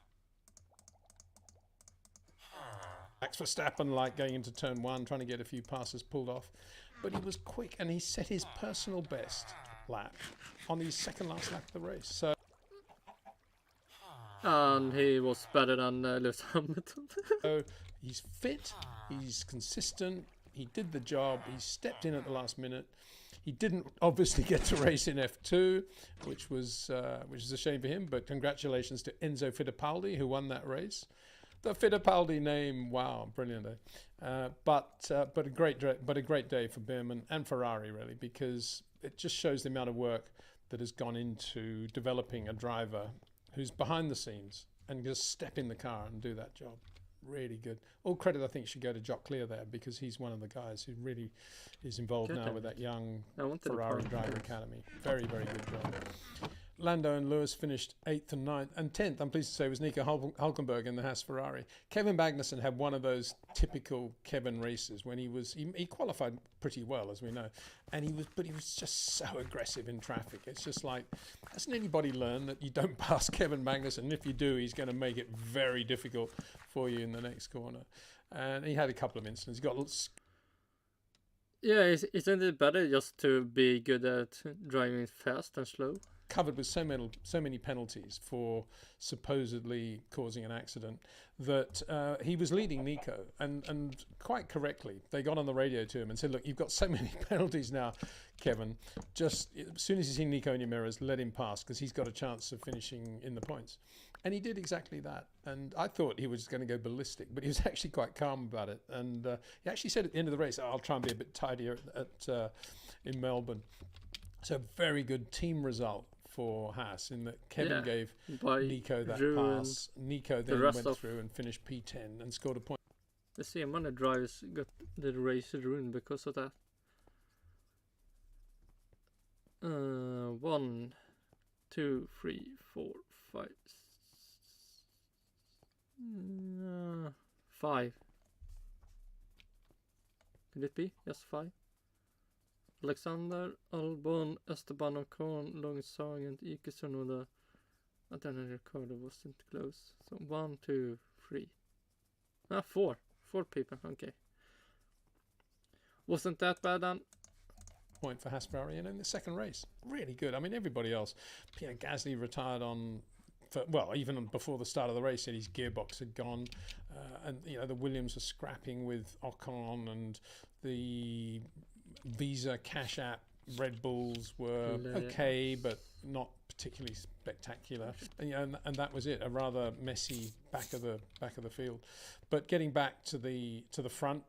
Max Verstappen, like going into turn one, trying to get a few passes pulled off, but he was quick and he set his personal best lap on his second last lap of the race. So, and he was better than Lewis Hamilton. so he's fit, he's consistent, he did the job, he stepped in at the last minute. He didn't obviously get to race in F2, which is a shame for him. But congratulations to Enzo Fittipaldi, who won that race. The Fittipaldi name, wow, brilliant day. But a great day for Bearman and Ferrari, really, because it just shows the amount of work that has gone into developing a driver who's behind the scenes and just step in the car and do that job. Really good. All credit, I think, should go to Jock Clear there, because he's one of the guys who really is involved now with that young Ferrari Driver Academy. Very, very good job. Lando and Lewis finished 8th and 9th, and 10th, I'm pleased to say, was Nico Hülkenberg in the Haas Ferrari. Kevin Magnussen had one of those typical Kevin races when he qualified pretty well, as we know, but he was just so aggressive in traffic. It's just like, hasn't anybody learned that you don't pass Kevin Magnussen? And if you do, he's going to make it very difficult for you in the next corner. And he had a couple of incidents. Yeah, isn't it better just to be good at driving fast and slow? Covered with so many penalties for supposedly causing an accident that he was leading Nico, and quite correctly they got on the radio to him and said, look, you've got so many penalties now, Kevin, just as soon as you see Nico in your mirrors, let him pass, because he's got a chance of finishing in the points. And he did exactly that, and I thought he was going to go ballistic, but he was actually quite calm about it. And he actually said at the end of the race, I'll try and be a bit tidier in Melbourne. So very good team result for Haas, in that Kevin gave Nico that pass. Nico then went through and finished P10 and scored a point. The same other drivers got the race ruined because of that. 1, 2, 3, 4, 5, 5. Could it be? Yes, 5. Alexander, Albon, Esteban Ocon, Långsögent, Ike Tsunoda. I don't know, Ricardo wasn't close. So 1, 2, 3. 4. 4 people, okay. Wasn't that bad then? Point for Haas-Ferrari, and in the second race, really good. I mean, everybody else. Pierre Gasly retired on, even before the start of the race, his gearbox had gone, and the Williams were scrapping with Ocon, and the Visa Cash App Red Bulls were okay, but not particularly spectacular. And that was it. A rather messy back of the field. But getting back to the front,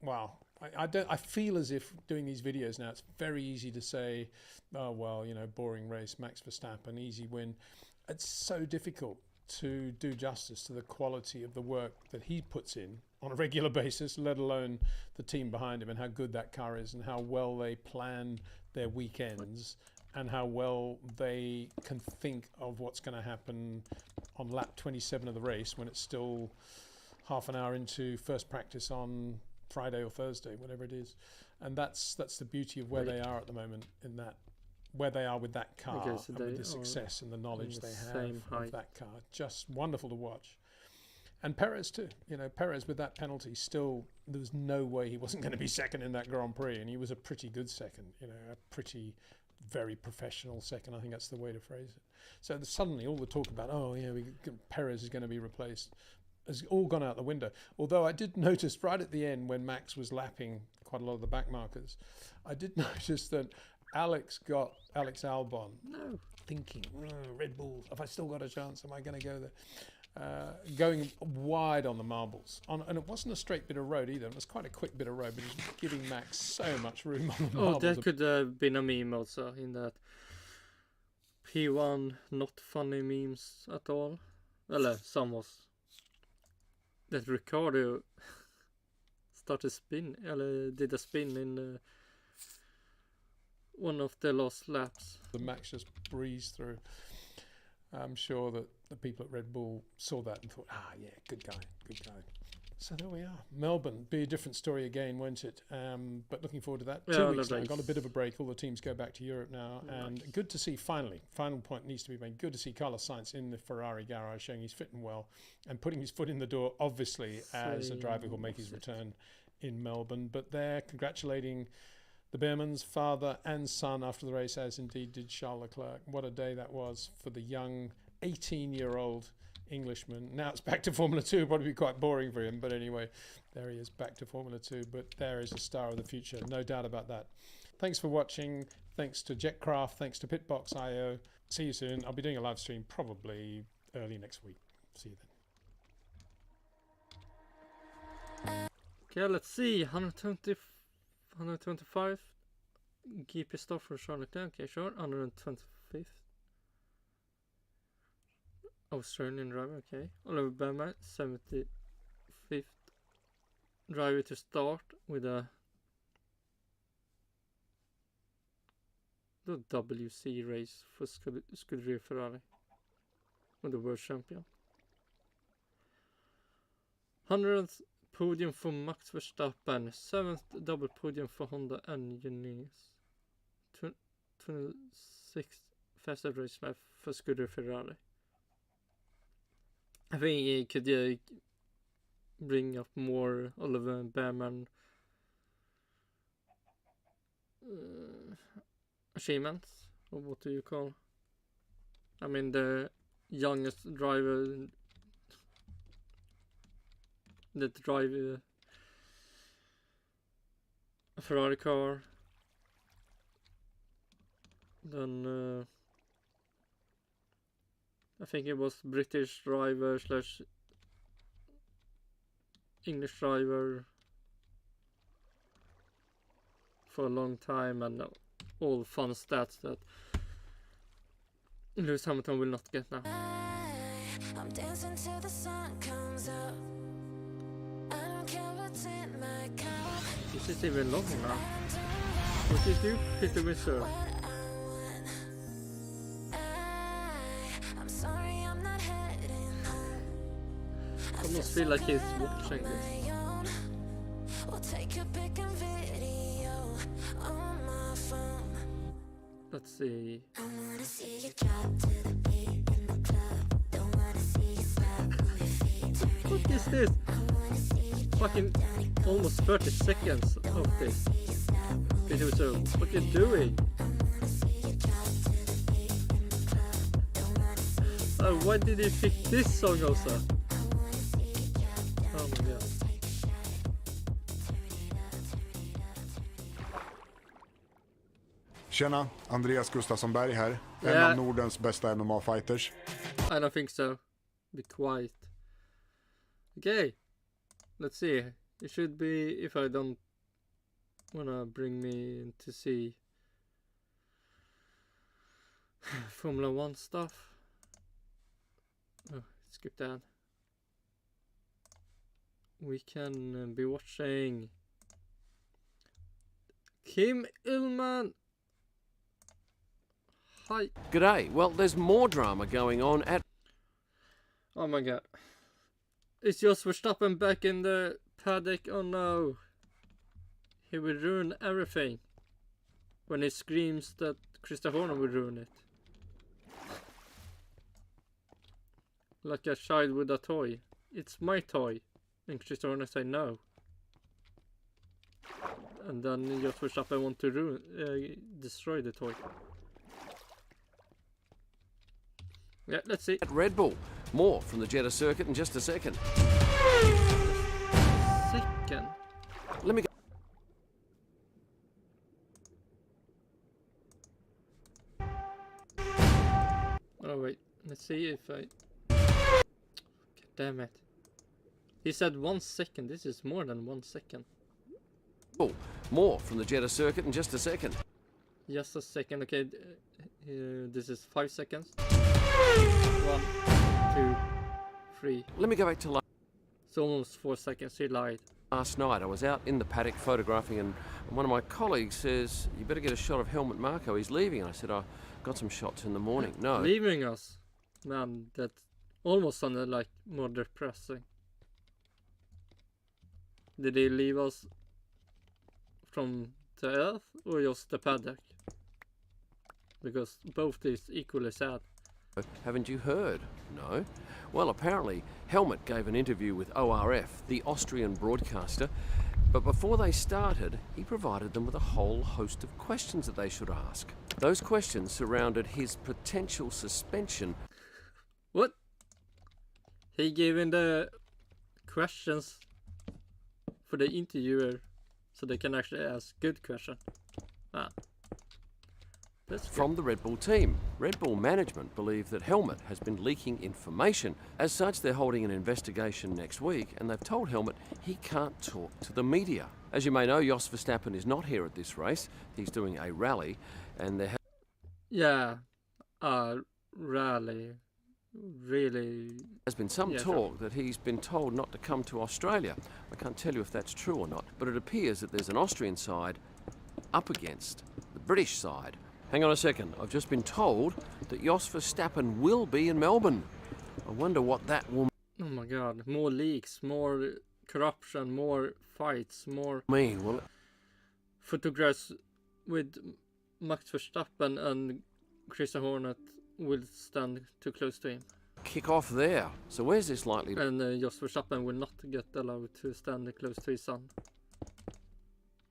wow. I feel as if doing these videos now, it's very easy to say, oh, well, boring race, Max Verstappen, easy win. It's so difficult to do justice to the quality of the work that he puts in on a regular basis, let alone the team behind him and how good that car is and how well they plan their weekends and how well they can think of what's going to happen on lap 27 of the race when it's still half an hour into first practice on Friday or Thursday, whatever it is. And that's the beauty of where they are at the moment, in that where they are with that car and with the success and the knowledge they have of that car. Just wonderful to watch. And Perez too. Perez with that penalty, still there was no way he wasn't going to be second in that Grand Prix, and he was a pretty good second, a pretty very professional second. I think that's the way to phrase it. So suddenly all the talk about, Perez is going to be replaced, has all gone out the window. Although I did notice right at the end when Max was lapping quite a lot of the back markers, I did notice that Alex Albon thinking, Red Bull, have I still got a chance? Am I going to go there? Going wide on the marbles. And it wasn't a straight bit of road either. It was quite a quick bit of road, but he was giving Max so much room on the marbles. That could have been a meme also, in that P1 not funny memes at all. Well, some was. That Ricardo started did a spin in one of the last laps. The Max just breezed through. I'm sure that the people at Red Bull saw that and thought, good guy. So there we are. Melbourne, be a different story again, won't it? But looking forward to that. 2 weeks now, got a bit of a break. All the teams go back to Europe now. And good to see, final point needs to be made, good to see Carlos Sainz in the Ferrari garage, showing he's fit and well and putting his foot in the door, obviously, as a driver who will make his return in Melbourne. But they're congratulating the Bearmans, father and son, after the race, as indeed did Charles Leclerc. What a day that was for the young 18-year-old Englishman. Now it's back to Formula 2. Probably be quite boring for him, but anyway, there he is, back to Formula 2. But there is a star of the future, no doubt about that. Thanks for watching. Thanks to Jetcraft. Thanks to Pitbox.io. See you soon. I'll be doing a live stream probably early next week. See you then. Okay, let's see. 125 GP stop for Charles Leclerc. Okay, sure. 125th. Australian driver, okay. Olliver Bearman, 75th driver to start with the WC race for Scuderia Ferrari with the world champion. 100th podium for Max Verstappen, 7th double podium for Honda Engineers, 26th fastest race lap for Scuderia Ferrari. I think he could bring up more Olliver Bearman achievements, or what do you call? I mean, the youngest driver that drive a Ferrari car. Then I think it was British driver / English driver for a long time, and all fun stats that Lewis Hamilton will not get now. I'm dancing till the sun comes up. This is even longer now. What did you Peter Whistle? I almost feel like he's watching this. Let's see. What is this? Fucking almost 30 seconds of this. Peter Whistle, what are you doing? Oh, why did you pick this song also? Oh my god. Tjena, Andreas Gustafsson Berg här. En Yeah. av Nordens bästa MMA-fighters. I don't think so. Be quiet. Okay. Let's see. It should be, if I don't wanna bring me in to see Formula 1 stuff. Oh, skip that. We can be watching Kim Ullman. Hi. G'day. Well, there's more drama going on at... Oh my god. It's just Verstappen back in the paddock. Oh no. He will ruin everything. When he screams that Christopher Horner will ruin it. Like a child with a toy. It's my toy. And Christopher Horner say no. And then just Verstappen want to ruin, destroy the toy. Yeah, let's see. At Red Bull. More from the Jeddah circuit in just a second. Second. Let me go. Oh wait, let's see if I... God damn it. He said 1 second, this is more than 1 second. Oh, more from the Jeddah circuit in just a second. Just a second, okay, this is 5 seconds. 1, 2, 3. Let me go back to It's almost 4 seconds, he lied. last night. I was out in the paddock photographing, and one of my colleagues says, "You better get a shot of Helmut Marko, he's leaving." And I said, "I got some shots in the morning." No. Leaving us? Man, that almost sounded like more depressing. Did he leave us from the earth or just the paddock? Because both is equally sad. Haven't you heard? No. Well, apparently Helmut gave an interview with ORF, the Austrian broadcaster, but before they started, he provided them with a whole host of questions that they should ask. Those questions surrounded his potential suspension. What? He gave in the questions for the interviewer so they can actually ask good questions. Ah. That's good. From the Red Bull team. Red Bull management believe that Helmut has been leaking information. As such, they're holding an investigation next week, and they've told Helmut he can't talk to the media. As you may know, Jos Verstappen is not here at this race. He's doing a rally, and there Yeah, rally. Really. has been some talk that he's been told not to come to Australia. I can't tell you if that's true or not, but it appears that there's an Austrian side up against the British side. Hang on a second, I've just been told that Jos Verstappen will be in Melbourne. I wonder what that will Oh my god, more leaks, more corruption, more fights, more mean. Well, photographs with Max Verstappen and Christian Horner will stand too close to him. kick off there. So where's this likely to And Jos Verstappen will not get allowed to stand close to his son.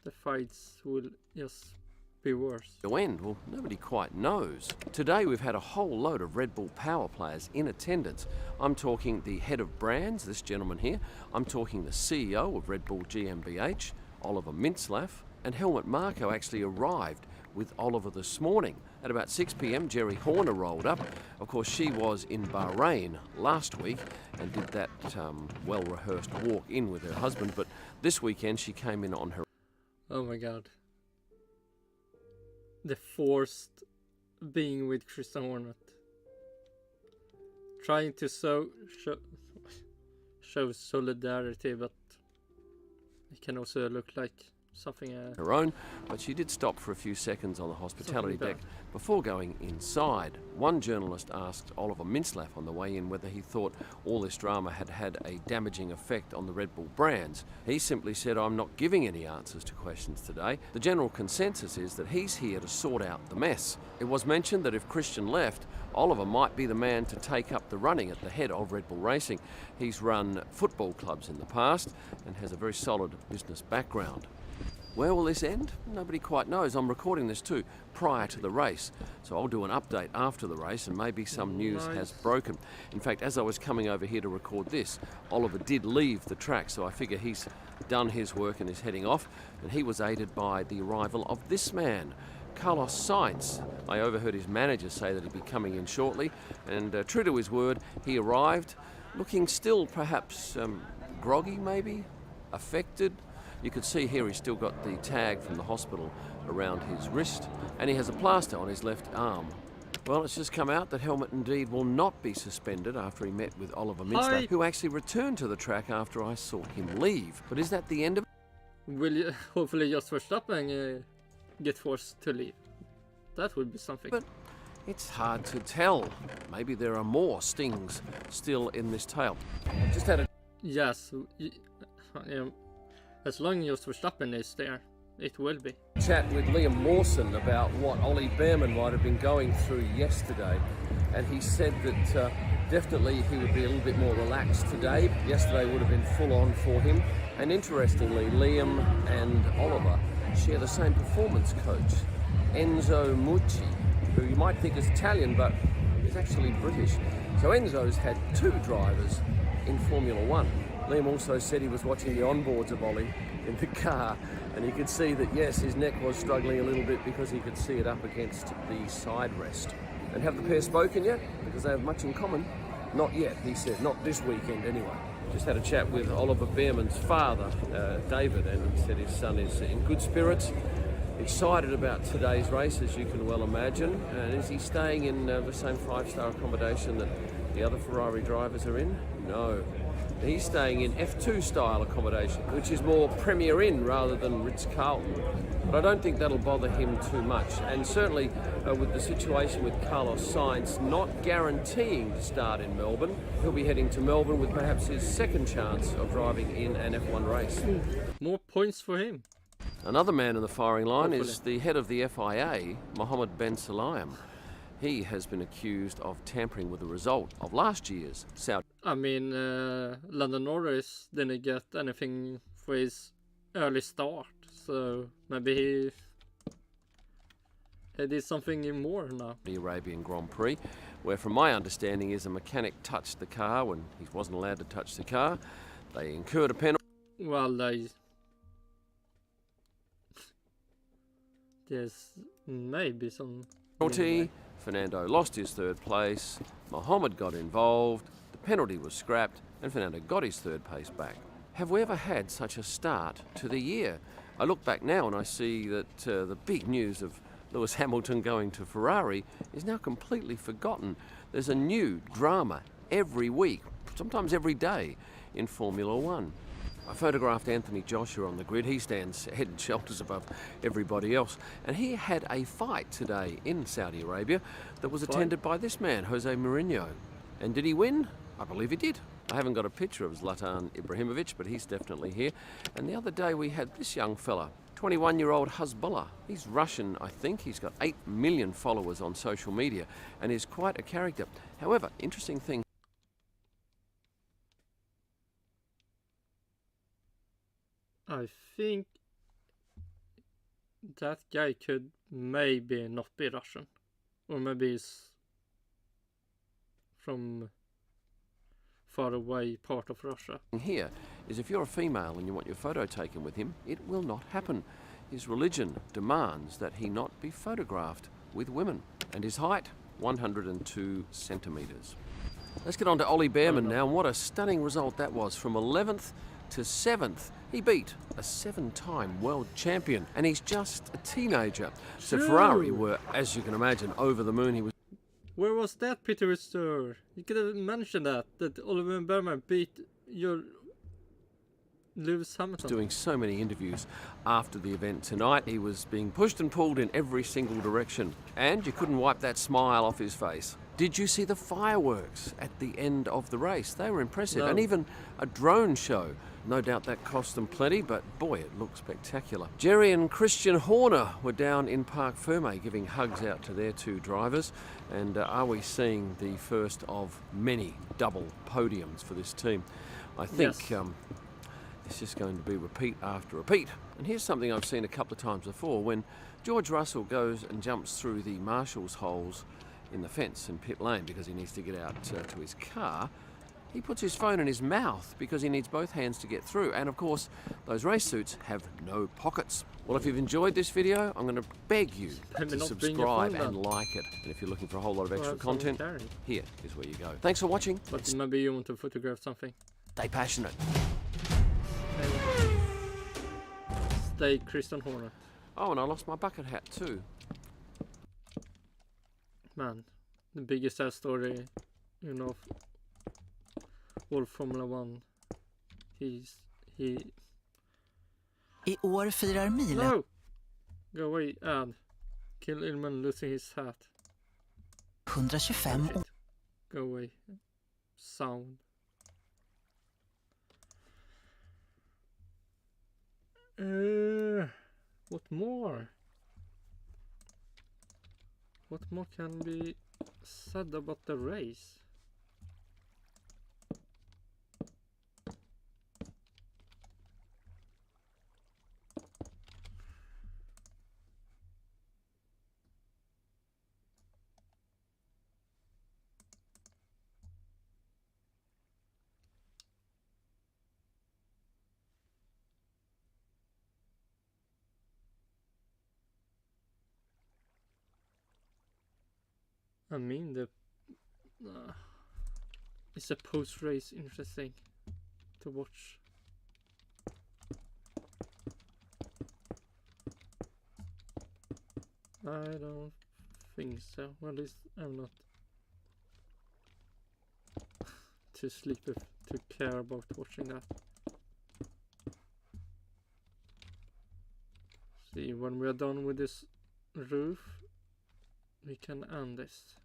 The fights will just be worse. end? Well, nobody quite knows. Today we've had a whole load of Red Bull power players in attendance. I'm talking the head of brands, this gentleman here. I'm talking the CEO of Red Bull GmbH, Olliver Bearman, and Helmut Marko actually arrived with Olliver this morning. At about 6 p.m, Jerry Horner rolled up. Of course, she was in Bahrain last week and did that well-rehearsed walk in with her husband, but this weekend she came in on her... Oh my god. The forced being with Christian Horner. Trying to show solidarity, but It can also look like something. Her own, but she did stop for a few seconds on the hospitality deck before going inside. One journalist asked Olliver Bearman on the way in whether he thought all this drama had had a damaging effect on the Red Bull brands. He simply said, "I'm not giving any answers to questions today. The general consensus is that he's here to sort out the mess." It was mentioned that if Christian left, Olliver might be the man to take up the running at the head of Red Bull Racing. He's run football clubs in the past and has a very solid business background. Where will this end? Nobody quite knows. I'm recording this too prior to the race, so I'll do an update after the race and maybe some news has broken. In fact, as I was coming over here to record this, Olliver did leave the track, so I figure he's done his work and is heading off, and he was aided by the arrival of this man, Carlos Sainz. I overheard his manager say that he'd be coming in shortly, and true to his word, he arrived looking still perhaps groggy maybe, affected. You could see here he's still got the tag from the hospital around his wrist, and he has a plaster on his left arm. Well, it's just come out that Helmut Indeed will not be suspended after he met with Olliver Bearman, who actually returned to the track after I saw him leave. But is that the end of it? Will you hopefully just Verstappen get forced to leave? That would be something. But it's hard to tell. Maybe there are more stings still in this tale. Just had a Yes. As long as Verstappen is there, it will be. chat with Liam Mawson about what Ollie Bearman might have been going through yesterday, and he said that definitely he would be a little bit more relaxed today. Yesterday would have been full on for him, and interestingly, Liam and Oliver share the same performance coach, Enzo Mucci, who you might think is Italian but is actually British. So Enzo's had 2 drivers in Formula One. Liam also said he was watching the onboards of Ollie in the car, and he could see that, yes, his neck was struggling a little bit because he could see it up against the side rest. And have the pair spoken yet? Because they have much in common. Not yet, he said. Not this weekend, anyway. Just had a chat with Olliver Bearman's father, David, and he said his son is in good spirits, excited about today's race, as you can well imagine. And is he staying in the same 5-star accommodation that the other Ferrari drivers are in? No. He's staying in F2 style accommodation, which is more Premier Inn rather than Ritz-Carlton. But I don't think that'll bother him too much. And certainly with the situation with Carlos Sainz not guaranteeing to start in Melbourne, he'll be heading to Melbourne with perhaps his second chance of driving in an F1 race. More points for him. Another man in the firing line is the head of the FIA, Mohammed Ben Sulayem. He has been accused of tampering with the result of last year's Saudi. I mean, London Norris didn't get anything for his early start, so maybe he did something more now. The Arabian Grand Prix, where from my understanding is a mechanic touched the car when he wasn't allowed to touch the car. They incurred a penalty. Well, there's maybe some... Fernando lost his 3rd place, Mohammed got involved, the penalty was scrapped, and Fernando got his 3rd place back. Have we ever had such a start to the year? I look back now and I see that the big news of Lewis Hamilton going to Ferrari is now completely forgotten. There's a new drama every week, sometimes every day, in Formula One. I photographed Anthony Joshua on the grid. He stands head and shoulders above everybody else. And he had a fight today in Saudi Arabia that was attended by this man, Jose Mourinho. And did he win? I believe he did. I haven't got a picture of Zlatan Ibrahimovic, but he's definitely here. And the other day we had this young fella, 21-year-old Hezbollah. He's Russian, I think. He's got 8 million followers on social media and is quite a character. However, interesting thing. I think that guy could maybe not be Russian, or maybe he's from far away part of Russia. Here is if you're a female and you want your photo taken with him, it will not happen. His religion demands that he not be photographed with women. And his height, 102 centimetres. Let's get on to Ollie Bearman now, and what a stunning result that was. From 11th to 7th, he beat a 7-time world champion, and he's just a teenager. So Ferrari were, as you can imagine, over the moon. He was. Where was that, Peter Restore? You could have mentioned that Olliver Bearman beat your Lewis Hamilton. Doing so many interviews after the event tonight. He was being pushed and pulled in every single direction, and you couldn't wipe that smile off his face. Did you see the fireworks at the end of the race? They were impressive. No. And even a drone show. No doubt that cost them plenty, but boy, it looked spectacular. Jerry and Christian Horner were down in Parc Ferme giving hugs out to their two drivers. And are we seeing the first of many double podiums for this team? I think Yes. it's just going to be repeat after repeat. And here's something I've seen a couple of times before. When George Russell goes and jumps through the marshal's holes in the fence in pit lane because he needs to get out to his car, he puts his phone in his mouth because he needs both hands to get through. And of course, those race suits have no pockets. Well, if you've enjoyed this video, I'm going to beg you Maybe to not bring your subscribe phone and then. like it. And if you're looking for a whole lot of extra have something content, carrying. here is where you go. Thanks for watching. But maybe you want to photograph something. Stay passionate. Stay Christian Horner. Oh, and I lost my bucket hat too. Man, the biggest sad story, you know, all Formula 1. He... I år firar milen. No! Go away, Ad. Kill Ilman losing his hat. 125 år. Go away. Sound. What more? What more can be said about the race? I mean, it's a post-race interesting to watch. I don't think so. Well, at least I'm not too sleepy to care about watching that. See, when we are done with this roof, we can end this.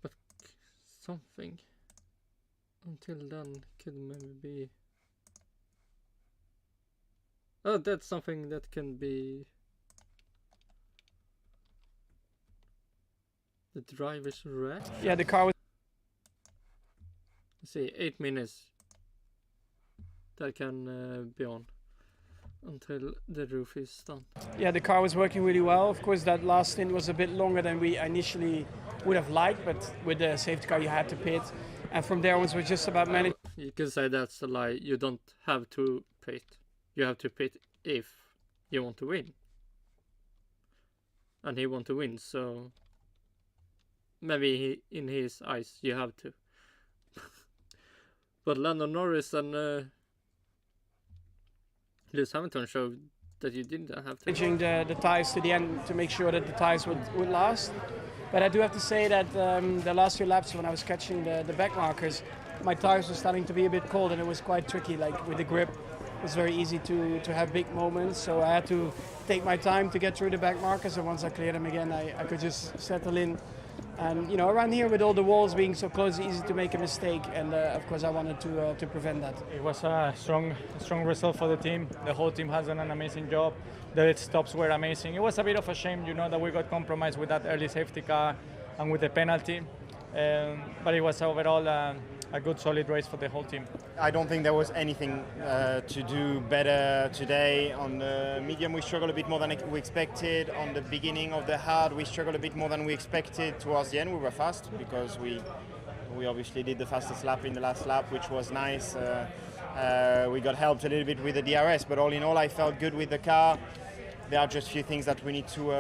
But something until then could maybe be... Oh, that's something that can be... The driver's reaction. Yeah, the car was... Let's see, 8 minutes. That can be on until the roof is done. Yeah, the car was working really well. Of course, that last stint was a bit longer than we initially would have liked, but with the safety car you had to pit. And from there onwards, it was just about managing. You can say that's a lie. You don't have to pit. You have to pit if you want to win. And he want to win, so maybe in his eyes you have to. But Lando Norris and Lewis Hamilton showed that you didn't have to. Managing the tyres to the end to make sure that the tyres would last. But I do have to say that the last few laps when I was catching the back markers, my tyres were starting to be a bit cold and it was quite tricky. Like with the grip, it was very easy to have big moments. So I had to take my time to get through the back markers, and once I cleared them again, I could just settle in. And you know, around here with all the walls being so close, it's easy to make a mistake. And of course, I wanted to prevent that. It was a strong result for the team. The whole team has done an amazing job. The stops were amazing. It was a bit of a shame, you know, that we got compromised with that early safety car and with the penalty. But it was overall a good, solid race for the whole team. I don't think there was anything to do better today. On the medium, we struggled a bit more than we expected. On the beginning of the hard, we struggled a bit more than we expected. Towards the end, we were fast because we obviously did the fastest lap in the last lap, which was nice. We got helped a little bit with the DRS, but all in all, I felt good with the car. There are just a few things that we need to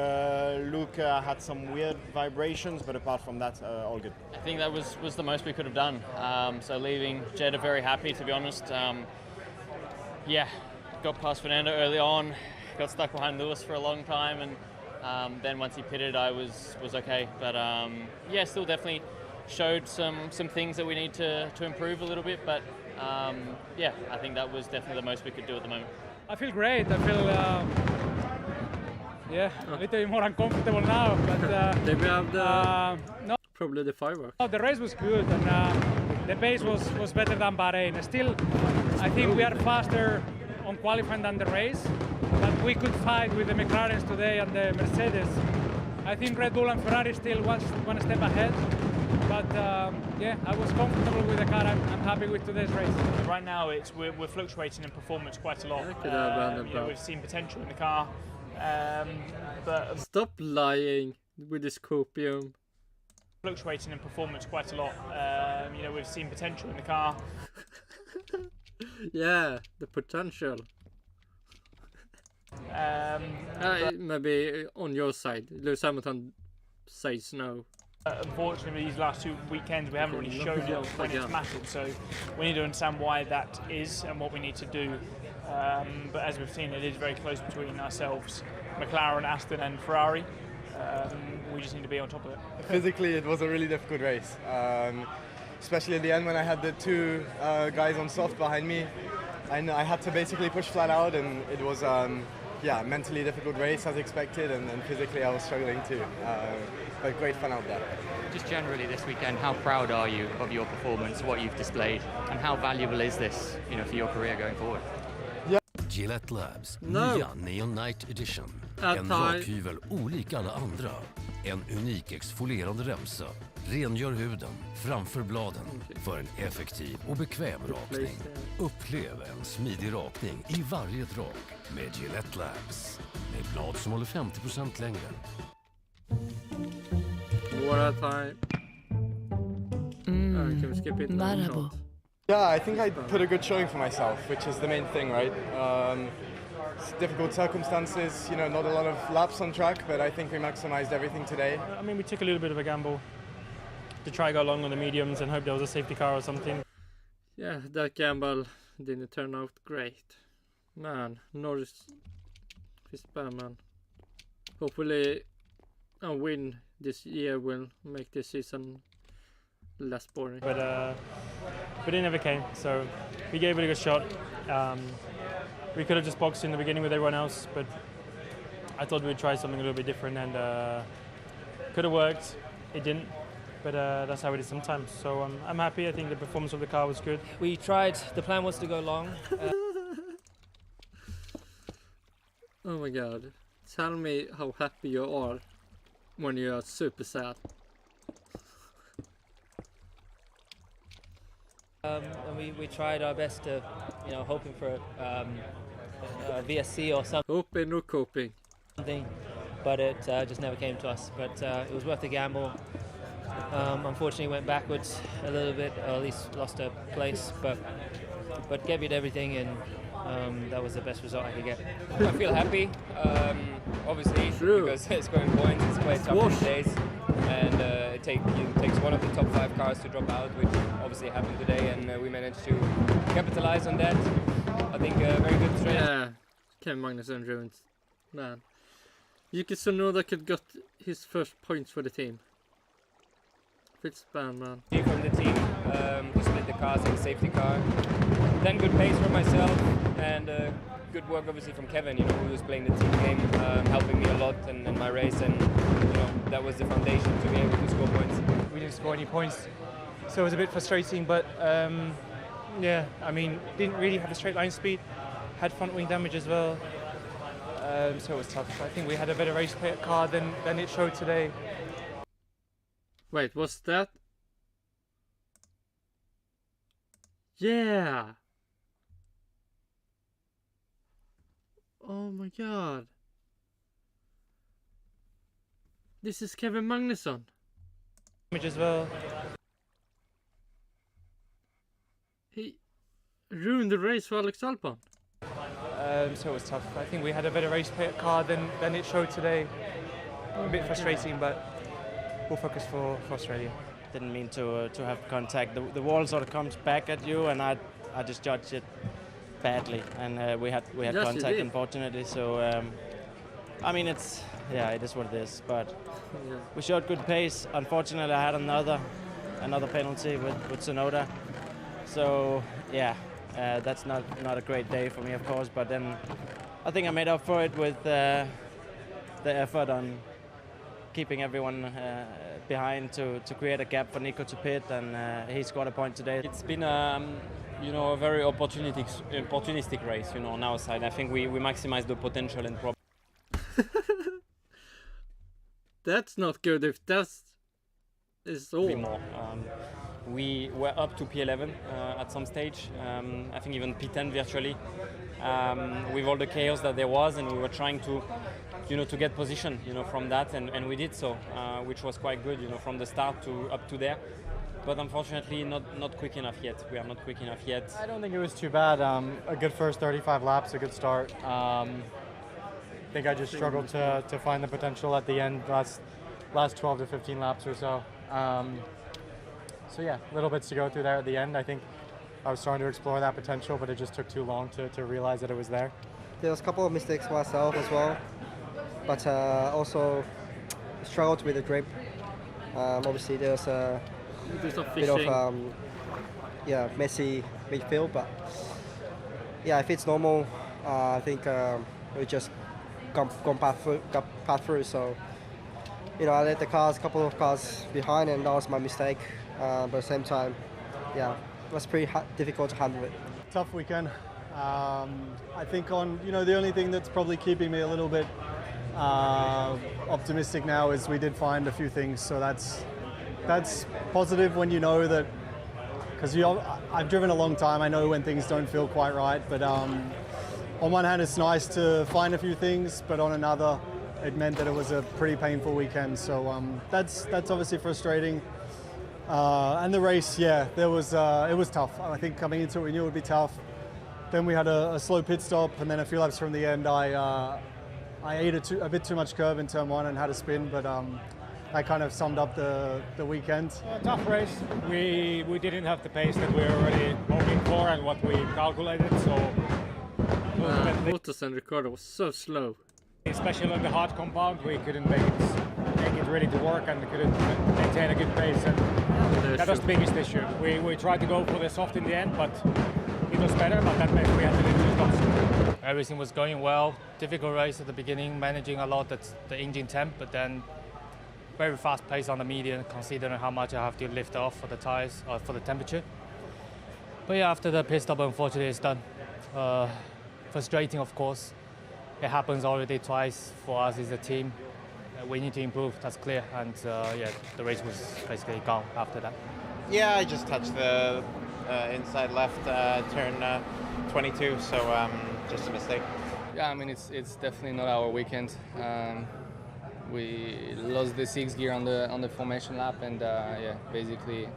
look. Had some weird vibrations, but apart from that, all good. I think that was the most we could have done. So leaving Jeddah very happy, to be honest. Yeah, got past Fernando early on, got stuck behind Lewis for a long time, and then once he pitted, I was okay. But yeah, still definitely showed some things that we need to improve a little bit. But yeah, I think that was definitely the most we could do at the moment. I feel great. I feel a little bit more uncomfortable now. But Maybe have the no, probably the fireworks. the race was good, and the pace was better than Bahrain. Still, I think we are faster on qualifying than the race, but we could fight with the McLarens today and the Mercedes. I think Red Bull and Ferrari still one step ahead, but yeah, I was comfortable with the car. I'm happy with today's race. Right now, we're fluctuating in performance quite a lot. We've seen potential in the car, but stop lying with this copium. Fluctuating in performance quite a lot. We've seen potential in the car. Yeah, the potential. Maybe on your side, Lewis Hamilton says no. Unfortunately, these last 2 weekends we haven't really shown it when it's mattered, so we need to understand why that is and what we need to do. But as we've seen, it is very close between ourselves, Mclaren, Aston and Ferrari. We just need to be on top of it. Physically, it was a really difficult race, especially at the end when I had the two guys on soft behind me. I had to basically push flat out, and it was mentally difficult race as expected, and physically I was struggling too. But great fun out there. Just generally this weekend, how proud are you of your performance, what you've displayed, and how valuable is this, for your career going forward? Gillette Labs nya Neon Night Edition. En rakhyvel olik alla andra. En unik exfolierande remsa. Rengör huden framför bladen för en effektiv och bekväm rakning. Upplev en smidig rakning i varje drag med Gillette Labs. Med blad som håller 50% längre. What a time. Can we skip it? Marabou. Yeah, I think I put a good showing for myself, which is the main thing, right? It's difficult circumstances, not a lot of laps on track, but I think we maximized everything today. I mean, we took a little bit of a gamble to try go long on the mediums and hope there was a safety car or something. Yeah, that gamble didn't turn out great. Man, Norris is bad, man. Hopefully a win this year will make this season less boring. But it never came, so we gave it a good shot. We could have just boxed in the beginning with everyone else, but I thought we'd try something a little bit different, and could have worked. It didn't, but that's how it is sometimes. So I'm happy. I think the performance of the car was good. We tried. The plan was to go long. Oh my god. Tell me how happy you are when you are super sad. And we tried our best to, hoping for a VSC or something. Hoping or coping. But it just never came to us. But it was worth the gamble. Unfortunately, went backwards a little bit, or at least lost a place. But gave everything, and that was the best result I could get. I feel happy, obviously, because scoring points is quite tough these days. And it takes one of the top 5 cars to drop out, which obviously happened today, and we managed to capitalize on that. I think a very good strategy. Yeah, Kevin Magnussen ruined. Man. Yuki Tsunoda could got his first points for the team. It's bad, man. From the team, to split the cars in the safety car. Then good pace for myself, and good work obviously from Kevin, who was playing the team game, helping me a lot in my race, and that was the foundation to be able to score points. We didn't score any points, so it was a bit frustrating, but yeah, I mean, didn't really have a straight line speed, had front wing damage as well, so it was tough. I think we had a better race car than it showed today. Wait, what's that? Yeah! Oh my god. This is Kevin Magnussen. As well. He ruined the race for Alex Albon. So it was tough. I think we had a better race car than it showed today. A bit frustrating, but we'll focus for Australia. Didn't mean to have contact. The wall sort of comes back at you, and I just judged it badly, and we had Yes, contact, unfortunately. So I mean, it is what it is. But we showed good pace. Unfortunately, I had another penalty with Sonoda. So yeah, that's not a great day for me, of course. But then I think I made up for it with the effort on keeping everyone behind to create a gap for Nico to pit, and he scored a point today. It's been a very opportunistic race, on our side. I think we maximized the potential and probably. That's not good if that's is all. More. We were up to P11 at some stage. I think even P10 virtually, with all the chaos that there was, and we were trying to get position, from that, and we did so, which was quite good, from the start to up to there. But unfortunately, not quick enough yet. We are not quick enough yet. I don't think it was too bad. A good first 35 laps, a good start. I think I just struggled to find the potential at the end, last 12 to 15 laps or so. So yeah, little bits to go through there at the end. I think I was starting to explore that potential, but it just took too long to realize that it was there. There was a couple of mistakes myself as well, but also struggled with the grip. Obviously there's a bit of messy midfield, but yeah, if it's normal, I think we just gone path through. So I let a couple of cars behind, and that was my mistake. But at the same time, yeah, it was pretty difficult to handle it. Tough weekend. I think the only thing that's probably keeping me a little bit optimistic now is we did find a few things. So that's positive when you know that, because I've driven a long time. I know when things don't feel quite right. But on one hand, it's nice to find a few things, but on another, it meant that it was a pretty painful weekend. So that's obviously frustrating. And the race, it was tough. I think coming into it, we knew it would be tough. Then we had a slow pit stop, and then a few laps from the end, I ate a bit too much curve in turn one and had a spin, but that kind of summed up the weekend. Tough race. We didn't have the pace that we were already hoping for and what we calculated. So Bottas and Ricardo was so slow. Especially on the hard compound, we couldn't make it ready to work, and we couldn't maintain a good pace, and that was the biggest issue. We tried to go for the soft in the end, but it was better, but that meant we had to do two stops. Everything was going well. Difficult race at the beginning, managing a lot at the engine temp, but then very fast pace on the median, considering how much I have to lift off for the tires or for the temperature. But yeah, after the pit stop, unfortunately, it's done. Frustrating, of course. It happens already twice for us as a team. We need to improve, that's clear. And the race was basically gone after that. Yeah, I just touched the inside left turn 22, so just a mistake. Yeah, I mean, it's definitely not our weekend. We lost the sixth gear on the formation lap, and basically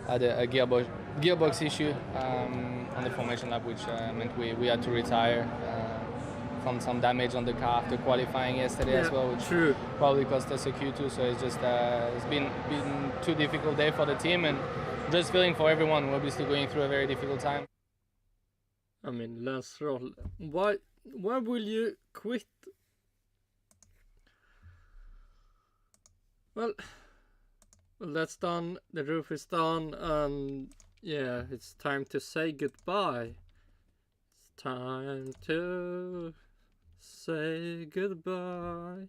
had a gearbox issue on the formation lap, which meant we had to retire. From some damage on the car after qualifying yesterday as well, which probably cost us a Q2. So it's just it's been too difficult day for the team, and just feeling for everyone. We're obviously going through a very difficult time. I mean, Lance Stroll, why will you quit? Well, that's done. The roof is done, and yeah, it's time to say goodbye. It's time to say goodbye.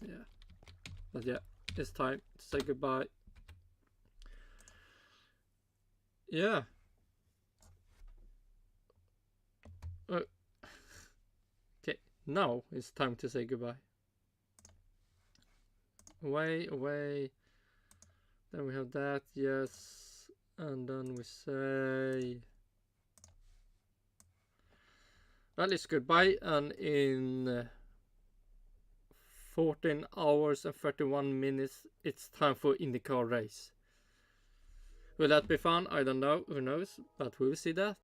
Yeah, but yeah, it's time to say goodbye. Yeah. Okay, now it's time to say goodbye. Away. Then we have that, yes. And then we say, well, it's goodbye, and in 14 hours and 31 minutes it's time for IndyCar race. Will that be fun? I don't know, who knows, but we'll see that.